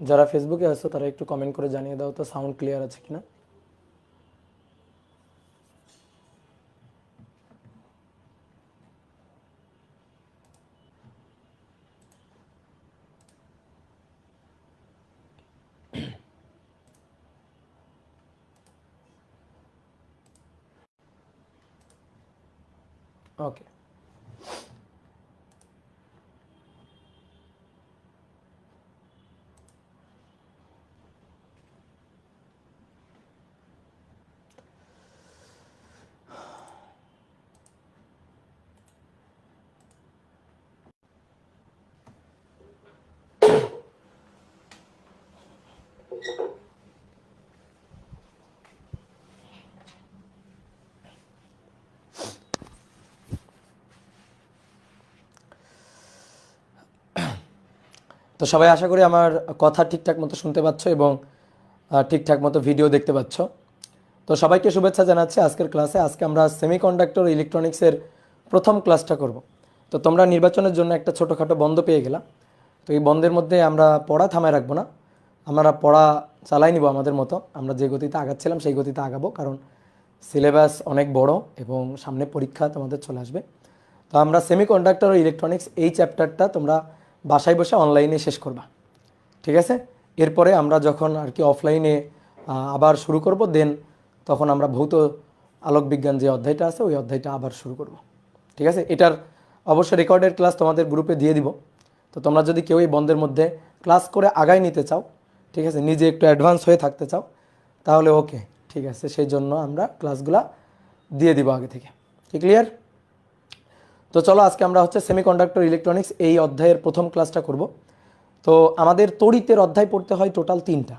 যারা ফেসবুকে আছো তারা একটু কমেন্ট করে জানিয়ে দাও তো সাউন্ড ক্লিয়ার আছে কিনা। ওকে, তো সবাই আশা করি আমার কথা ঠিকঠাক মতো শুনতে পাচ্ছ এবং ঠিকঠাক মতো ভিডিও দেখতে পাচ্ছ। তো সবাইকে শুভেচ্ছা জানাচ্ছি আজকের ক্লাসে। আজকে আমরা সেমিকন্ডাক্টর ইলেকট্রনিক্সের প্রথম ক্লাসটা করব। তো তোমরা নির্বাচনের জন্য একটা ছোটোখাটো বন্ধ পেয়ে গেলা। তো এই বন্ধের মধ্যে আমরা পড়া থামায় রাখবো না, আমরা পড়া চালাই নিব আমাদের মতো। আমরা যে গতিতে আগাচ্ছিলাম সেই গতিতে আগাবো, কারণ সিলেবাস অনেক বড় এবং সামনে পরীক্ষা তোমাদের চলে আসবে। তো আমরা সেমিকন্ডাক্টর ও ইলেকট্রনিক্স এই চ্যাপ্টারটা তোমরা বাসায় বসে অনলাইনে শেষ করবা, ঠিক আছে? এরপরে আমরা যখন আর কি অফলাইনে আবার শুরু করব, দেন তখন আমরা ভৌত আলোক বিজ্ঞান যে অধ্যায়টা আছে ওই অধ্যায়টা আবার শুরু করব, ঠিক আছে? এটার অবশ্য রেকর্ডেড ক্লাস তোমাদের গ্রুপে দিয়ে দিব। তো তোমরা যদি কেউ এই বন্ধের মধ্যে ক্লাস করে আগায় নিতে চাও, ঠিক আছে, নিজে একটু অ্যাডভান্স হয়ে থাকতে চাও, তাহলে ওকে, ঠিক আছে, সেই জন্য আমরা ক্লাসগুলা দিয়ে দিব আগে থেকে। কি ক্লিয়ার? তো চলো আজকে আমরা হচ্ছে সেমিকন্ডাক্টর ইলেকট্রনিক্স এই অধ্যায়ের প্রথম ক্লাসটা করব। তো আমাদের তড়িতের অধ্যায় পড়তে হয় টোটাল 3টা।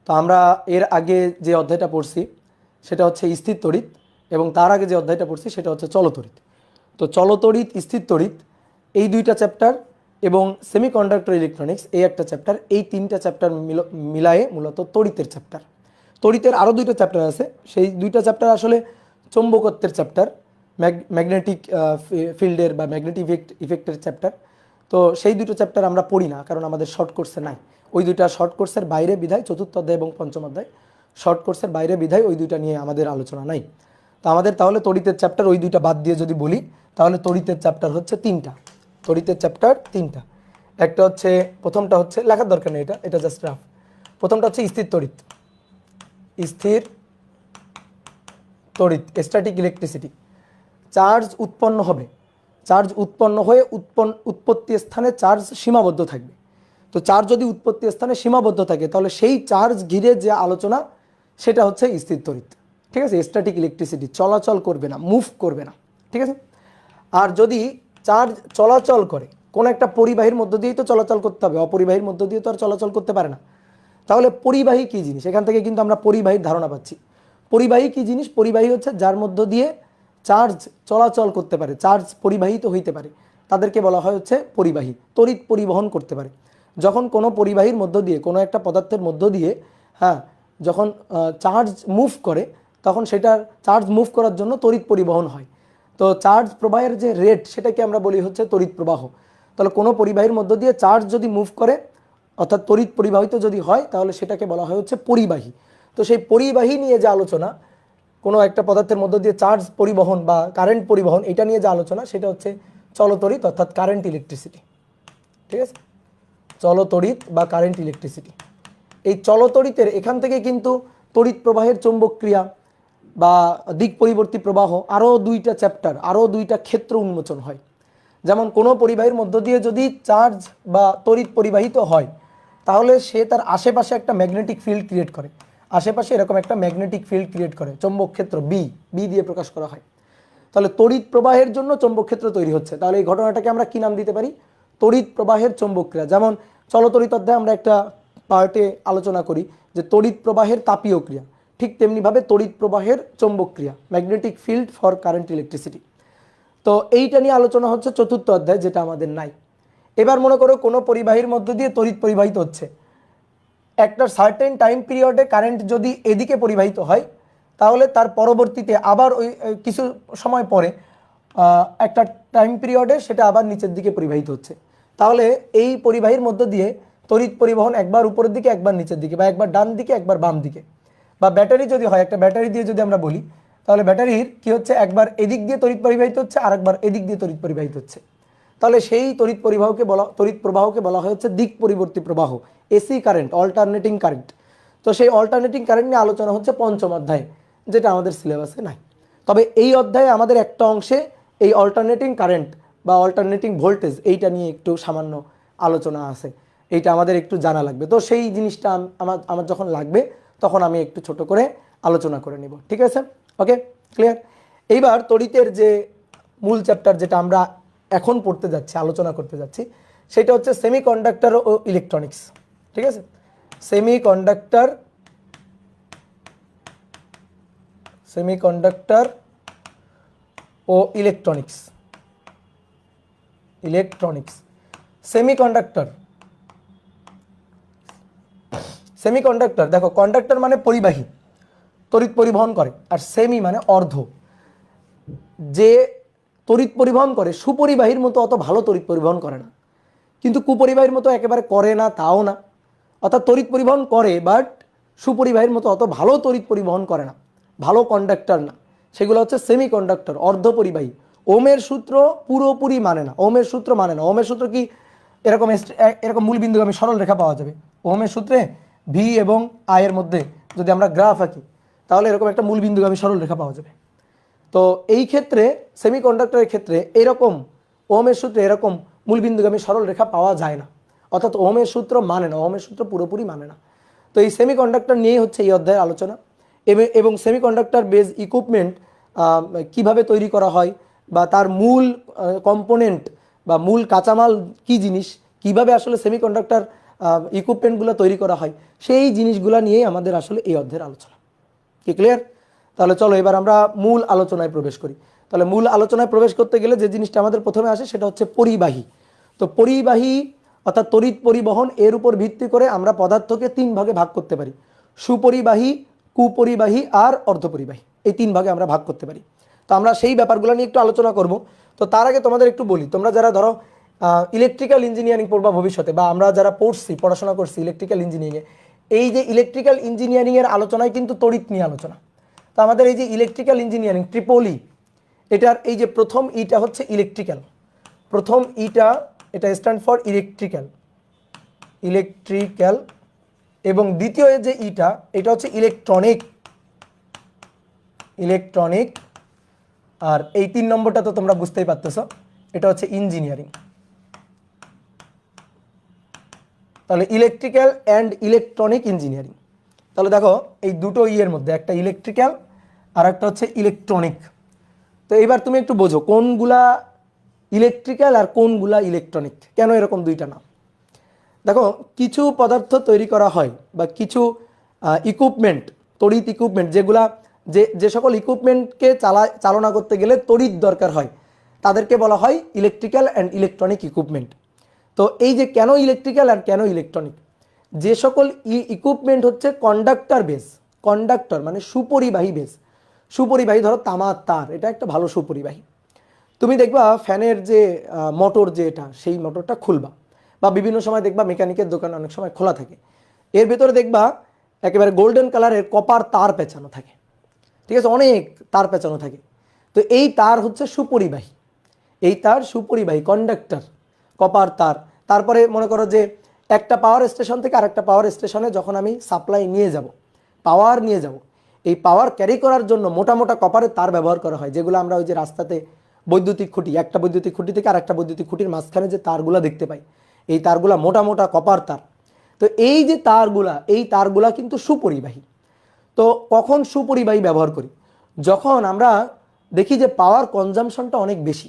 তো আমরা এর আগে যে অধ্যায়টা পড়ছি সেটা হচ্ছে স্থির তড়িৎ, এবং তার আগে যে অধ্যায়টা পড়ছি সেটা হচ্ছে চলতড়িৎ। তো চলতড়িৎ, স্থির তড়িৎ এই 2টা চ্যাপ্টার এবং সেমিকন্ডাক্টর ইলেকট্রনিক্স এই একটা চ্যাপ্টার, এই 3টা চ্যাপ্টার মিলায়ে মূলত তড়িতের চ্যাপ্টার। তড়িতের আরও 2টা চ্যাপ্টার আছে, সেই 2টা চ্যাপ্টার আসলে চৌম্বকত্বের চ্যাপ্টার, ম্যাগনেটিক ফিল্ডের বা ম্যাগনেটিক ইফেক্টের চ্যাপ্টার। তো সেই 2টো চ্যাপ্টার আমরা পড়ি না, কারণ আমাদের শর্ট কোর্সে নাই। ওই 2টা শর্ট কোর্সের বাইরে বিধায়, চতুর্থ অধ্যায় এবং পঞ্চম অধ্যায় শর্ট কোর্সের বাইরে বিধায় ওই 2টা নিয়ে আমাদের আলোচনা নাই। তো আমাদের তাহলে তড়িতের চ্যাপ্টার ওই 2টা বাদ দিয়ে যদি বলি, তাহলে তড়িতের চ্যাপ্টার হচ্ছে 3টা। তড়িতের চ্যাপ্টার 3টা। একটা হচ্ছে, প্রথমটা হচ্ছে, লেখার দরকার নেই, এটা এটা জাস্ট রাফ। প্রথমটা হচ্ছে স্থির তড়িৎ। স্থির তড়িৎ, স্ট্যাটিক ইলেকট্রিসিটি। চার্জ উৎপন্ন হবে, চার্জ উৎপন্ন হয়ে উৎপত্তি স্থানে চার্জ সীমাবদ্ধ থাকবে। তো চার্জ যদি উৎপত্তি স্থানে সীমাবদ্ধ থাকে, তাহলে সেই চার্জ ঘিরে যে আলোচনা সেটা হচ্ছে স্থির তড়িৎ, ঠিক আছে? স্ট্যাটিক ইলেকট্রিসিটি, চলাচল করবে না, মুভ করবে না, ঠিক আছে? আর যদি চার্জ চলাচল করে, কোন একটা পরিবাহীর মধ্য দিয়েই তো চলাচল করতে হবে, অপরিবাহীর মধ্য দিয়ে তো আর চলাচল করতে পারে না। তাহলে পরিবাহী কী জিনিস? এখান থেকে কিন্তু আমরা পরিবাহীর ধারণা পাচ্ছি। পরিবাহী কী জিনিস? পরিবাহী হচ্ছে যার মধ্য দিয়ে চার্জ চলাচল করতে পারে, চার্জ পরিবাহিত হইতে পারে, তাদেরকে বলা হয় হচ্ছে পরিবাহী। তড়িৎ পরিবহন করতে পারে। যখন কোনো পরিবাহীর মধ্য দিয়ে, কোনো একটা পদার্থের মধ্য দিয়ে, হ্যাঁ, যখন চার্জ মুভ করে, তখন সেটার চার্জ মুভ করার জন্য তড়িৎ পরিবহন হয়। তো চার্জ প্রবাহের যে রেট সেটাকে আমরা বলি হচ্ছে তড়িৎ প্রবাহ। তাহলে কোনো পরিবাহীর মধ্য দিয়ে চার্জ যদি মুভ করে, অর্থাৎ তড়িৎ পরিবাহিত যদি হয়, তাহলে সেটাকে বলা হয় হচ্ছে পরিবাহী। তো সেই পরিবাহী নিয়ে যে আলোচনা, কোনো একটা পদার্থের মধ্য দিয়ে চার্জ পরিবহন বা কারেন্ট পরিবহন, এটা নিয়ে যে আলোচনা সেটা হচ্ছে চলতড়িৎ অর্থাৎ কারেন্ট ইলেকট্রিসিটি, ঠিক আছে? চলতড়িৎ বা কারেন্ট ইলেকট্রিসিটি। এই চলতড়িতের এখান থেকে কিন্তু তড়িৎ প্রবাহের চৌম্বক ক্রিয়া বা দিক পরিবর্তী প্রবাহ, আরও 2টা চ্যাপ্টার, আরও 2টা ক্ষেত্র উন্মোচন হয়। যেমন কোনো পরিবাহীর মধ্য দিয়ে যদি চার্জ বা তড়িৎ পরিবাহিত হয়, তাহলে সে তার আশেপাশে একটা ম্যাগনেটিক ফিল্ড ক্রিয়েট করে, আশেপাশে এরকম একটা ম্যাগনেটিক ফিল্ড ক্রিয়েট করে, চৌম্বক ক্ষেত্র বি, বি দিয়ে প্রকাশ করা হয়। তাহলে তড়িৎ প্রবাহের জন্য চৌম্বক ক্ষেত্র তৈরি হচ্ছে। তাহলে এই ঘটনাটাকে আমরা কি নাম দিতে পারি? তড়িৎ প্রবাহের চৌম্বক ক্রিয়া। যেমন চলতড়িৎ অধ্যায়ে আমরা একটা পার্টে আলোচনা করি যে তড়িৎ প্রবাহের তাপীয় ক্রিয়া, ঠিক তেমনিভাবে তড়িৎ প্রবাহের চৌম্বক ক্রিয়া, magnetic field for current electricity. তো এইটা নিয়ে আলোচনা হচ্ছে চতুর্থ অধ্যায়, যেটা আমাদের নাই। এবার মনে করো কোনো পরিবাহীর মধ্য দিয়ে তড়িৎ পরিবাহিত হচ্ছে, একটা সার্টেন টাইম পিরিয়ডে কারেন্ট যদি এদিকে পরিবাহিত হয়, তাহলে তার পরবর্তীতে আবার ওই কিছু সময় পরে একটা টাইম পিরিয়ডে সেটা আবার নিচের দিকে পরিবাহিত হচ্ছে। তাহলে এই পরিবাহীর মধ্য দিয়ে তড়িৎ পরিবহন একবার উপরের দিকে একবার নিচের দিকে, বা একবার ডান দিকে একবার বাম দিকে। বা ব্যাটারি যদি হয়, একটা ব্যাটারি দিয়ে যদি আমরা বলি, তাহলে ব্যাটারির কি হচ্ছে, একবার এদিক দিয়ে তড়িৎ পরিবাহিত হচ্ছে আর একবার এদিক দিয়ে তড়িৎ পরিবাহিত হচ্ছে। তাহলে সেই তড়িৎ প্রবাহকে বলা হয় হচ্ছে দিক পরিবর্তী প্রবাহ, এসি কারেন্ট, অল্টারনেটিং কারেন্ট। তো সেই অল্টারনেটিং কারেন্ট নিয়ে আলোচনা হচ্ছে পঞ্চম অধ্যায়ে, যেটা আমাদের সিলেবাসে নাই। তবে এই অধ্যায়ে আমাদের একটা অংশে এই অল্টারনেটিং কারেন্ট বা অল্টারনেটিং ভোল্টেজ এইটা নিয়ে একটু সামান্য আলোচনা আছে, এইটা আমাদের একটু জানা লাগবে। তো সেই জিনিসটা আমার যখন লাগবে তখন আমি একটু ছোট করে আলোচনা করে নিব, ঠিক আছে? ওকে, ক্লিয়ার? এইবার তড়িতের যে মূল চ্যাপ্টার যেটা আমরা এখন পড়তে যাচ্ছি, আলোচনা করতে যাচ্ছি, সেটা হচ্ছে সেমিকন্ডাক্টর ও ইলেকট্রনিক্স, ঠিক আছে? সেমিকন্ডাক্টর ও ইলেকট্রনিক্স। সেমিকন্ডাক্টর দেখো, কন্ডাক্টর মানে পরিবাহী, তড়িৎ পরিবহন করে, আর সেমি মানে অর্ধ। যে তড়িৎ পরিবহন করে সুপরিবাহীর মতো অত ভালো তড়িৎ পরিবহন করে না, কিন্তু কুপরিবাহীর মতো একেবারে করে না তাও না। অর্থাৎ তড়িৎ পরিবহন করে, বাট সুপরিবাহীর মতো অত ভালো তড়িৎ পরিবহন করে না, ভালো কন্ডাক্টর না। সেগুলো হচ্ছে সেমি কন্ডাক্টর, অর্ধপরিবাহী। ওমের সূত্র পুরোপুরি মানে না, ওমের সূত্র মানে না। ওমের সূত্র কি এরকম এরকম মূলবিন্দুগামী সরল রেখা পাওয়া যাবে। ওমের সূত্রে ভি এবং আই এর মধ্যে যদি আমরা গ্রাফ আঁকি, তাহলে এরকম একটা মূলবিন্দুগামী সরল রেখা পাওয়া যাবে। তো এই ক্ষেত্রে সেমিকন্ডাক্টরের ক্ষেত্রে এরকম ওহমের সূত্রে এরকম মূলবিন্দুগামী সরল রেখা পাওয়া যায় না, অর্থাৎ ওহমের সূত্র মানে না, ওহমের সূত্র পুরোপুরি মানে না। তো এই সেমিকন্ডাক্টর নিয়েই হচ্ছে এই অধ্যায়ের আলোচনা। এবং সেমিকন্ডাক্টর বেজ ইকুইপমেন্ট কিভাবে তৈরি করা হয়, বা তার মূল কম্পোনেন্ট বা মূল কাঁচামাল কি জিনিস, কিভাবে আসলে সেমিকন্ডাক্টর ইকুইপমেন্টগুলো তৈরি করা হয়, সেই জিনিসগুলো নিয়েই আমাদের আসলে এই অধ্যায়ের আলোচনা। কি ক্লিয়ার? তাহলে চলো এবার আমরা মূল আলোচনায় প্রবেশ করি। তাহলে মূল আলোচনায় প্রবেশ করতে গেলে যে জিনিসটা আমাদের প্রথমে আসে সেটা হচ্ছে পরিবাহী। তো পরিবাহী অর্থাৎ তড়িৎ পরিবহন, এর উপর ভিত্তি করে আমরা পদার্থকে তিন ভাগে ভাগ করতে পারি: সুপরিবাহী, কুপরিবাহী আর অর্ধপরিবাহী। এই তিন ভাগে আমরা ভাগ করতে পারি। তো আমরা সেই ব্যাপারগুলো নিয়ে একটু আলোচনা করব। তো তার আগে তোমাদের একটু বলি, তোমরা যারা ধরো ইলেকট্রিক্যাল ইঞ্জিনিয়ারিং পড়বা ভবিষ্যতে, বা আমরা যারা পড়াশোনা করছি ইলেকট্রিক্যাল ইঞ্জিনিয়ারিংয়ে, এই যে ইলেকট্রিক্যাল ইঞ্জিনিয়ারিংয়ের আলোচনায় কিন্তু তড়িৎ নিয়ে আলোচনা। তো আমাদের এই যে ইলেকট্রিক্যাল ইঞ্জিনিয়ারিং ট্রিপলি, এটার এই যে প্রথম ইটা হচ্ছে ইলেকট্রিক্যাল, প্রথম ইটা এটা স্ট্যান্ড ফর ইলেকট্রিক্যাল, এবং দ্বিতীয় যে ইটা এটা হচ্ছে ইলেকট্রনিক, আর এই 3 নম্বরটা তো তোমরা বুঝতেই পারতেছো, এটা হচ্ছে ইঞ্জিনিয়ারিং। তাহলে ইলেকট্রিক্যাল অ্যান্ড ইলেকট্রনিক ইঞ্জিনিয়ারিং। তাহলে দেখো এই দুটো ইয়ের মধ্যে একটা ইলেকট্রিক্যাল আর একটা হচ্ছে ইলেকট্রনিক। তো এবার তুমি একটু বোঝো কোনগুলা ইলেকট্রিক্যাল আর কোনগুলা ইলেকট্রনিক, কেন এরকম দুইটা নাম। দেখো, কিছু পদার্থ তৈরি করা হয় বা কিছু ইকুইপমেন্ট, তড়িৎ ইকুইপমেন্ট, যেগুলা যে সকল ইকুইপমেন্টকে চালনা করতে গেলে তড়িৎ দরকার হয়, তাদেরকে বলা হয় ইলেকট্রিক্যাল অ্যান্ড ইলেকট্রনিক ইকুইপমেন্ট। তো এই যে কেন ইলেকট্রিক্যাল আর কেন ইলেকট্রনিক, যে সকল ইকুইপমেন্ট হচ্ছে কন্ডাক্টর বেস, কন্ডাক্টর মানে সুপরিবাহী বেস, সুপরিবাহী, ধরো তামার তার, এটা একটা ভালো সুপরিবাহী। তুমি দেখবা ফ্যানের যে মোটর, যে এটা সেই মোটরটা খুলবা, বা বিভিন্ন সময় দেখবা মেকানিকের দোকান অনেক সময় খোলা থাকে, এর ভেতরে দেখবা একেবারে গোল্ডেন কালারের কপার তার পেঁচানো থাকে, ঠিক আছে, অনেক তার পেঁচানো থাকে। তো এই তার হচ্ছে সুপরিবাহী, এই তার সুপরিবাহী, কন্ডাক্টর, কপার তার। তারপরে মনে করো যে একটা পাওয়ার স্টেশন থেকে আরেকটা পাওয়ার স্টেশনে যখন আমি সাপ্লাই নিয়ে যাব, পাওয়ার নিয়ে যাব, এই পাওয়ার ক্যারি করার জন্য মোটা মোটা কপারের তার ব্যবহার করা হয়, যেগুলো আমরা ওই যে রাস্তাতে বৈদ্যুতিক খুঁটি, একটা বৈদ্যুতিক খুঁটি থেকে আরেকটা বৈদ্যুতিক খুঁটির মাঝখানে যে তারগুলা দেখতে পাই, এই তারগুলা মোটা মোটা কপার তার। তো এই যে তারগুলা, এই তারগুলা কিন্তু সুপরিবাহী। তো কখন সুপরিবাহী ব্যবহার করি? যখন আমরা দেখি যে পাওয়ার কনজামশনটা অনেক বেশি,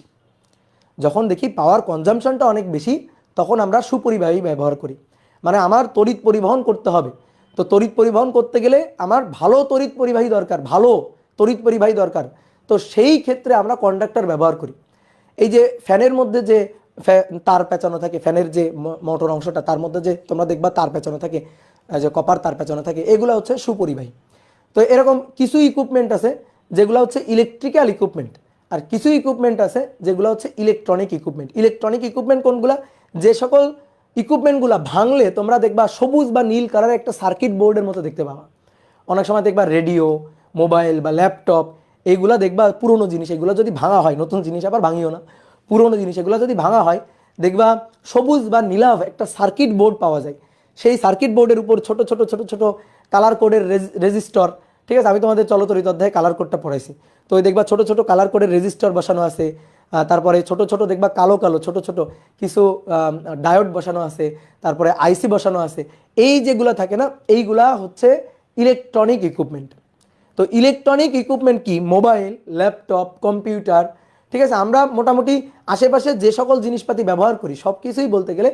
যখন দেখি পাওয়ার কনজামশনটা অনেক বেশি, তখন আমরা সুপরিবাহী ব্যবহার করি। মানে আমার তড়িৎ পরিবহন করতে হবে, তো তড়িৎ পরিবহন করতে গেলে আমার ভালো তড়িৎ পরিবাহী দরকার, ভালো তড়িৎ পরিবাহী দরকার। তো সেই ক্ষেত্রে আমরা কন্ডাক্টর ব্যবহার করি। এই যে ফ্যানের মধ্যে যে তার পেঁচানো থাকে, ফ্যানের যে মোটর অংশটা, তার মধ্যে যে তোমরা দেখবা তার পেঁচানো থাকে, যে কপার তার পেঁচানো থাকে, এগুলো হচ্ছে সুপরিবাহী। তো এরকম কিছু ইকুইপমেন্ট আছে যেগুলো হচ্ছে ইলেকট্রিক্যাল ইকুইপমেন্ট, আর কিছু ইকুইপমেন্ট আছে যেগুলো হচ্ছে ইলেকট্রনিক ইকুইপমেন্ট। ইলেকট্রনিক ইকুইপমেন্ট কোনগুলা? যে সকল ইকুইপমেন্টগুলো ভাঙলে তোমরা দেখবা সবুজ বা নীল কালারের একটা সার্কিট বোর্ডের মতো দেখতে পাবা। অনেক সময় দেখবা রেডিও, মোবাইল বা ল্যাপটপ এইগুলা দেখবা পুরনো জিনিস, এগুলো যদি ভাঙা হয়, নতুন জিনিস আবার ভাঙিও না, পুরনো জিনিস এগুলো যদি ভাঙা হয় দেখবা সবুজ বা নীলাভ একটা সার্কিট বোর্ড পাওয়া যায়। সেই সার্কিট বোর্ডের উপর ছোট ছোট ছোট ছোট কালার কোডের রেজিস্টর, ঠিক আছে, আমি তোমাদের চলতরিত অধ্যায়ে কালার কোডটা পড়াইছি। তো ওই দেখবা ছোট ছোট কালার কোডের রেজিস্টর বসানো আছে, তারপরে ছোট ছোট দেখবা কালো কালো ছোট ছোট কিছু ডায়োড বসানো আছে, তারপরে আইসি বসানো আছে। এই যেগুলো থাকে না, এইগুলা হচ্ছে ইলেকট্রনিক ইকুইপমেন্ট। তো ইলেকট্রনিক ইকুইপমেন্ট কি? মোবাইল, ল্যাপটপ, কম্পিউটার, ঠিক আছে, আমরা মোটামুটি আশেপাশে যে সকল জিনিসপাতি ব্যবহার করি সব কিছুই বলতে গেলে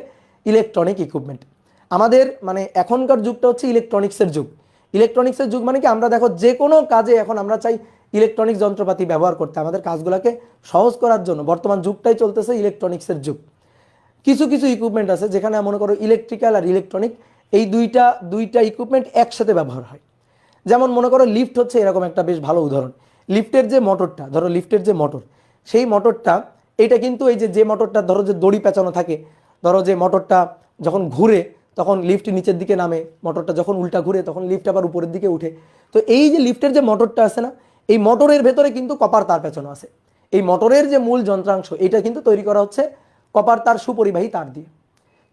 ইলেকট্রনিক ইকুইপমেন্ট। আমাদের মানে এখনকার যুগটা হচ্ছে ইলেকট্রনিক্সের যুগ। ইলেকট্রনিক্সের যুগ মানে কি, আমরা দেখো যে কোনো কাজে এখন আমরা চাই ইলেকট্রনিক যন্ত্রপাতি ব্যবহার করতে, আমাদের কাজগুলোকে সহজ করার জন্য। বর্তমান যুগটাই চলতেছে ইলেকট্রনিক্সের যুগ। কিছু কিছু ইকুইপমেন্ট আছে যেখানে মনে করো ইলেকট্রিক্যাল আর ইলেকট্রনিক এই দুইটা ইকুইপমেন্ট একসাথে ব্যবহার হয়। যেমন মনে করো লিফট হচ্ছে এরকম একটা বেশ ভালো উদাহরণ। লিফটের যে মোটরটা, ধরো লিফটের যে মোটর, সেই মোটরটা এটা কিন্তু এই যে মোটরটা ধরো যে দড়ি পেঁচানো থাকে, ধরো যে মোটরটা যখন ঘুরে তখন লিফট নিচের দিকে নামে, মোটরটা যখন উল্টা ঘুরে তখন লিফট আবার উপরের দিকে উঠে। তো এই যে লিফটের যে মোটরটা আছে না, এই মোটরের ভেতরে কিন্তু কপার তার পেঁচানো আছে। এই মোটরের যে মূল যন্ত্রাংশ এটা কিন্তু তৈরি করা হচ্ছে কপার তার, সুপরিবাহী তার দিয়ে।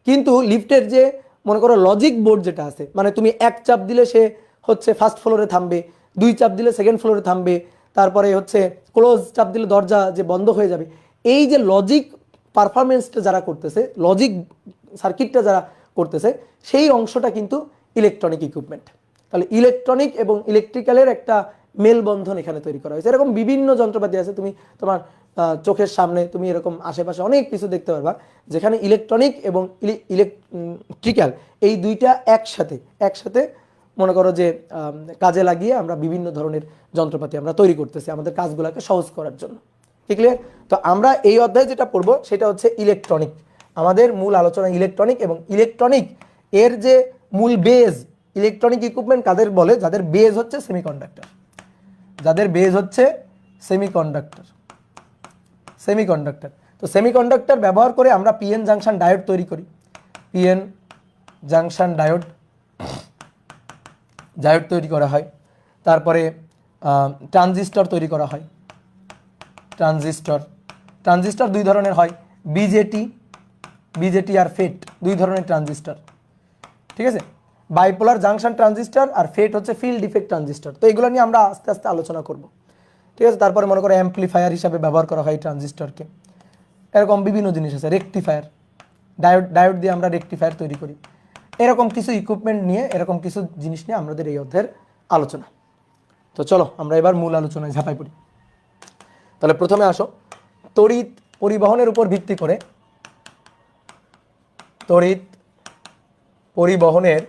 কিন্তু লিফটের যে মনে করো লজিক বোর্ড যেটা আছে, মানে তুমি এক চাপ দিলে সে হচ্ছে ফার্স্ট ফ্লোরে থামবে, দুই চাপ দিলে সেকেন্ড ফ্লোরে থামবে, তারপরে হচ্ছে ক্লোজ চাপ দিলে দরজা যে বন্ধ হয়ে যাবে। এই যে লজিক পারফরমেন্সটা যারা করতেছে, লজিক সার্কিটটা যারা করতেছে, সেই অংশটা কিন্তু ইলেকট্রনিক ইকুইপমেন্ট। তাহলে ইলেকট্রনিক এবং ইলেকট্রিক্যালের একটা মেলবন্ধন এখানে তৈরি করা হয়েছে। এরকম বিভিন্ন যন্ত্রপাতি আছে, তুমি তোমার চোখের সামনে তুমি এরকম আশেপাশে অনেক কিছু দেখতে পারবা যেখানে ইলেকট্রনিক এবং ইলেকট্রিক্যাল এই দুইটা একসাথে মনে করো যে কাজে লাগিয়ে আমরা বিভিন্ন ধরনের যন্ত্রপাতি আমরা তৈরি করতেছি আমাদের কাজগুলোকে সহজ করার জন্য। ঠিক ক্লিয়ার? তো আমরা এই অধ্যায়ে যেটা পড়বো সেটা হচ্ছে ইলেকট্রনিক। আমাদের মূল আলোচনা ইলেকট্রনিক, এবং ইলেকট্রনিক এর যে মূল বেজ, ইলেকট্রনিক ইকুইপমেন্ট কাদের বলে? যাদের বেজ হচ্ছে সেমিকন্ডাক্টর, যাদের বেজ হচ্ছে সেমিকন্ডাক্টর। তো সেমিকন্ডাক্টর ব্যবহার করে আমরা পিএন জাংশন ডায়োড তৈরি করি। পিএন জাংশন ডায়োড তৈরি করা হয়। তারপরে ট্রানজিস্টর তৈরি করা হয়। ট্রানজিস্টর দুই ধরনের হয়, বিজেটি আর ফেট, দুই ধরনের ট্রানজিস্টর। ঠিক আছে, বাইপোলার জাংশন ট্রানজিস্টর আর ফেট হচ্ছে ফিল্ড ইফেক্ট ট্রানজিস্টর। তো এগুলো নিয়ে আমরা আস্তে আস্তে আলোচনা করব। ঠিক আছে, তারপরে মনে করো অ্যাম্পলিফায়ার হিসাবে ব্যবহার করা হয় ট্রানজিস্টরকে। এরকম বিভিন্ন জিনিস আছে, রেকটিফায়ার, ডায়োড দিয়ে আমরা রেকটিফায়ার তৈরি করি। এরকম কিছু ইকুইপমেন্ট নিয়ে, এরকম কিছু জিনিস নিয়ে আমাদের এই অধ্যায়ের আলোচনা। তো চলো আমরা এবার মূল আলোচনায় ঝাঁপাই পড়ি। তাহলে প্রথমে আসো, তড়িৎ পরিবহনের উপর ভিত্তি করে, তড়িৎ পরিবহনের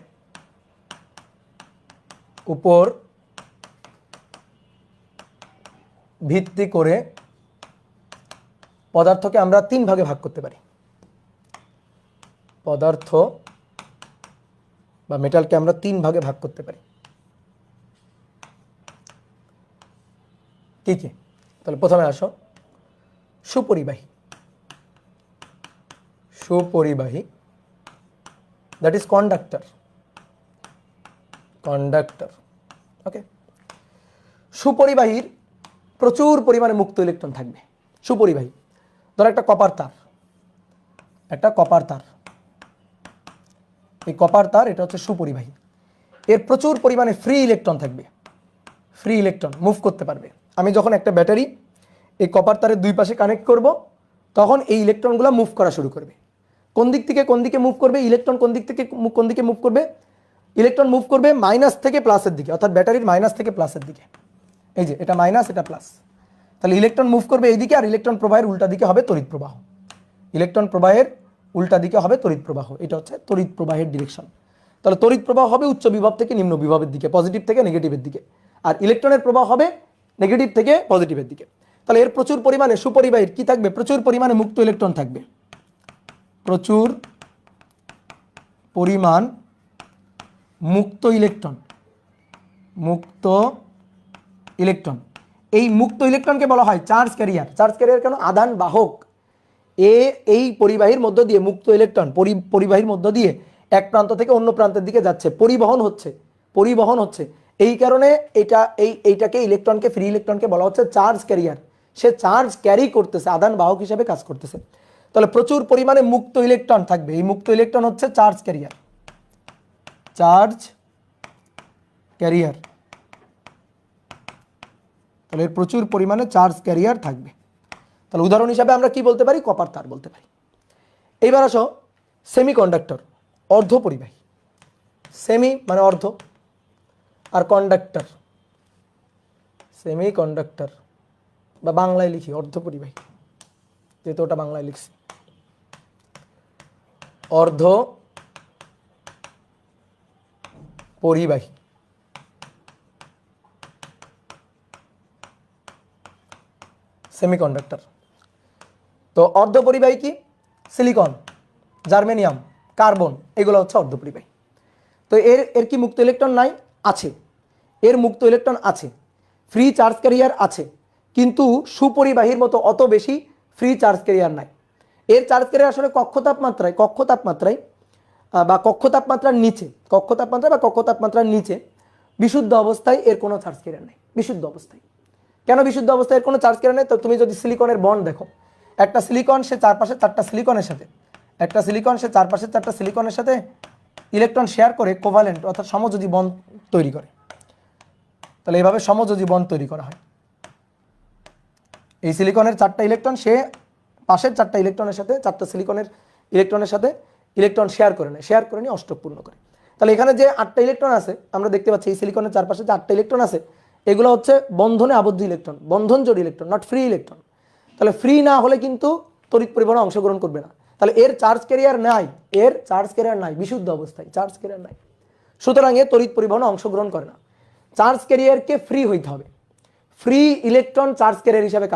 উপর ভিত্তি করে পদার্থকে আমরা তিন ভাগে ভাগ করতে পারি। পদার্থ বা মেটালকে আমরা তিন ভাগে ভাগ করতে পারি। কি কি? তাহলে প্রথমে আসো, সুপরিবাহী, দ্যাট ইজ কন্ডাক্টর। ওকে, সুপরিবাহীর প্রচুর পরিমাণে মুক্ত ইলেকট্রন থাকবে। সুপরিবাহী, ধরো একটা কপার তার, এই কপার তার এটা হচ্ছে সুপরিবাহী। এর প্রচুর পরিমাণে ফ্রি ইলেকট্রন থাকবে, ফ্রি ইলেকট্রন মুভ করতে পারবে। আমি যখন একটা ব্যাটারি এই কপার তারের দুই পাশে কানেক্ট করব, তখন এই ইলেকট্রনগুলো মুভ করা শুরু করবে। কোন দিক থেকে কোন দিকে মুভ করবে? ইলেকট্রন কোন দিকে মুভ করবে? ইলেকট্রন মুভ করবে মাইনাস থেকে প্লাসের দিকে, অর্থাৎ ব্যাটারির মাইনাস থেকে প্লাসের দিকে। এই যে এটা মাইনাস, এটা প্লাস, তাহলে ইলেকট্রন মুভ করবে এই দিকে, আর ইলেকট্রন প্রবাহের উল্টা দিকে হবে তড়িৎ প্রবাহ। ইলেকট্রন প্রবাহের উল্টা দিকে হবে তড়িৎ প্রবাহ, এটা হচ্ছে তড়িৎ প্রবাহের ডিরেকশন। তাহলে তড়িৎ প্রবাহ হবে উচ্চ বিভব থেকে নিম্ন বিভবের দিকে, পজিটিভ থেকে নেগেটিভের দিকে, আর ইলেকট্রনের প্রবাহ হবে নেগেটিভ থেকে পজিটিভের দিকে। তাহলে এর প্রচুর পরিমাণে, সুপরিবাহীর কি থাকবে? প্রচুর পরিমাণে মুক্ত ইলেকট্রন থাকবে, প্রচুর পরিমাণ মুক্ত ইলেকট্রন। এই মুক্ত ইলেকট্রনকে বলা হয় চার্জ ক্যারিয়ার। চার্জ ক্যারিয়ার কেন? আধান বাহক। এই পরিবাহীর মধ্য দিয়ে মুক্ত ইলেকট্রন পরিবাহীর মধ্য দিয়ে এক প্রান্ত থেকে অন্য প্রান্তের দিকে যাচ্ছে, পরিবহন হচ্ছে। এই কারণে এইটাকে ইলেকট্রনকে, ফ্রি ইলেকট্রনকে বলা হচ্ছে চার্জ ক্যারিয়ার। সে চার্জ ক্যারি করতেছে, আদান বাহক হিসেবে কাজ করতেছে। তাহলে প্রচুর পরিমাণে মুক্ত ইলেকট্রন থাকবে। এই মুক্ত ইলেকট্রন হচ্ছে চার্জ ক্যারিয়ার, তাহলে প্রচুর পরিমাণে চার্জ ক্যারিয়ার থাকবে। তাহলে উদাহরণ হিসাবে আমরা কি বলতে পারি? কপার তার বলতে পারি। এইবার আসো সেমিকন্ডাক্টর, অর্ধ পরিবাহী। সেমি মানে অর্ধ, আর কন্ডাক্টর, সেমিকন্ডাক্টর বা বাংলায় লিখি অর্ধ পরিবাহী, যেহেতু ওটা বাংলায় লিখছি। অর্ধ পরিবাহী, সেমিকন্ডাক্টর। তো অর্ধপরিবাহী কি? সিলিকন, জার্মেনিয়াম, কার্বন, এগুলো হচ্ছে অর্ধপরিবাহী। তো এর কি মুক্ত ইলেকট্রন নাই? আছে, এর মুক্ত ইলেকট্রন আছে, ফ্রি চার্জ ক্যারিয়ার আছে, কিন্তু সুপরিবাহীর মতো অত বেশি ফ্রি চার্জ ক্যারিয়ার নাই। এর চার্জ ক্যারিয়ার আসলে কক্ষ তাপমাত্রার নিচে বিশুদ্ধ অবস্থায় এর কোনো চার্জ ক্যারিয়ার নেই। বিশুদ্ধ অবস্থায় কেন? বিশুদ্ধ অবস্থায় এর কোনো চার্জ ক্যারিয়ার নেই। তো তুমি যদি সিলিকনের বন্ড দেখো, একটা সিলিকন সে চারপাশে চারটা সিলিকনের সাথে ইলেকট্রন শেয়ার করে কোভালেন্ট অর্থাৎ সমযোজী বন্ড তৈরি করে। তাহলে এইভাবে সমযোজী বন্ড তৈরি করা হয়। এই সিলিকনের চারটা ইলেকট্রন সে পাশের চারটা সিলিকনের ইলেকট্রনের সাথে ইলেকট্রন শেয়ার করে নিয়ে অষ্টক পূর্ণ করে। তাহলে এখানে যে 8টা ইলেকট্রন আছে আমরা দেখতে পাচ্ছি, এই সিলিকনের চারপাশে যে 8টা ইলেকট্রন আছে, এগুলো হচ্ছে বন্ধনে আবদ্ধ ইলেকট্রন, বন্ধন জোড় ইলেকট্রন, নট ফ্রি ইলেকট্রন। তাহলে ফ্রি না হলে কিন্তু তড়িৎ পরিবহনে অংশগ্রহণ করবে না। তাহলে এর চার্জ ক্যারিয়ার নাই, বিশুদ্ধ অবস্থায় চার্জ ক্যারিয়ার নাই, সুতরাং এ তড়িৎ পরিবহনে অংশগ্রহণ করে না। চার্জ ক্যারিয়ারকে ফ্রি হইতে হবে, ফ্রি ইলেকট্রন চার্জ ক্যারিয়ার হিসাবে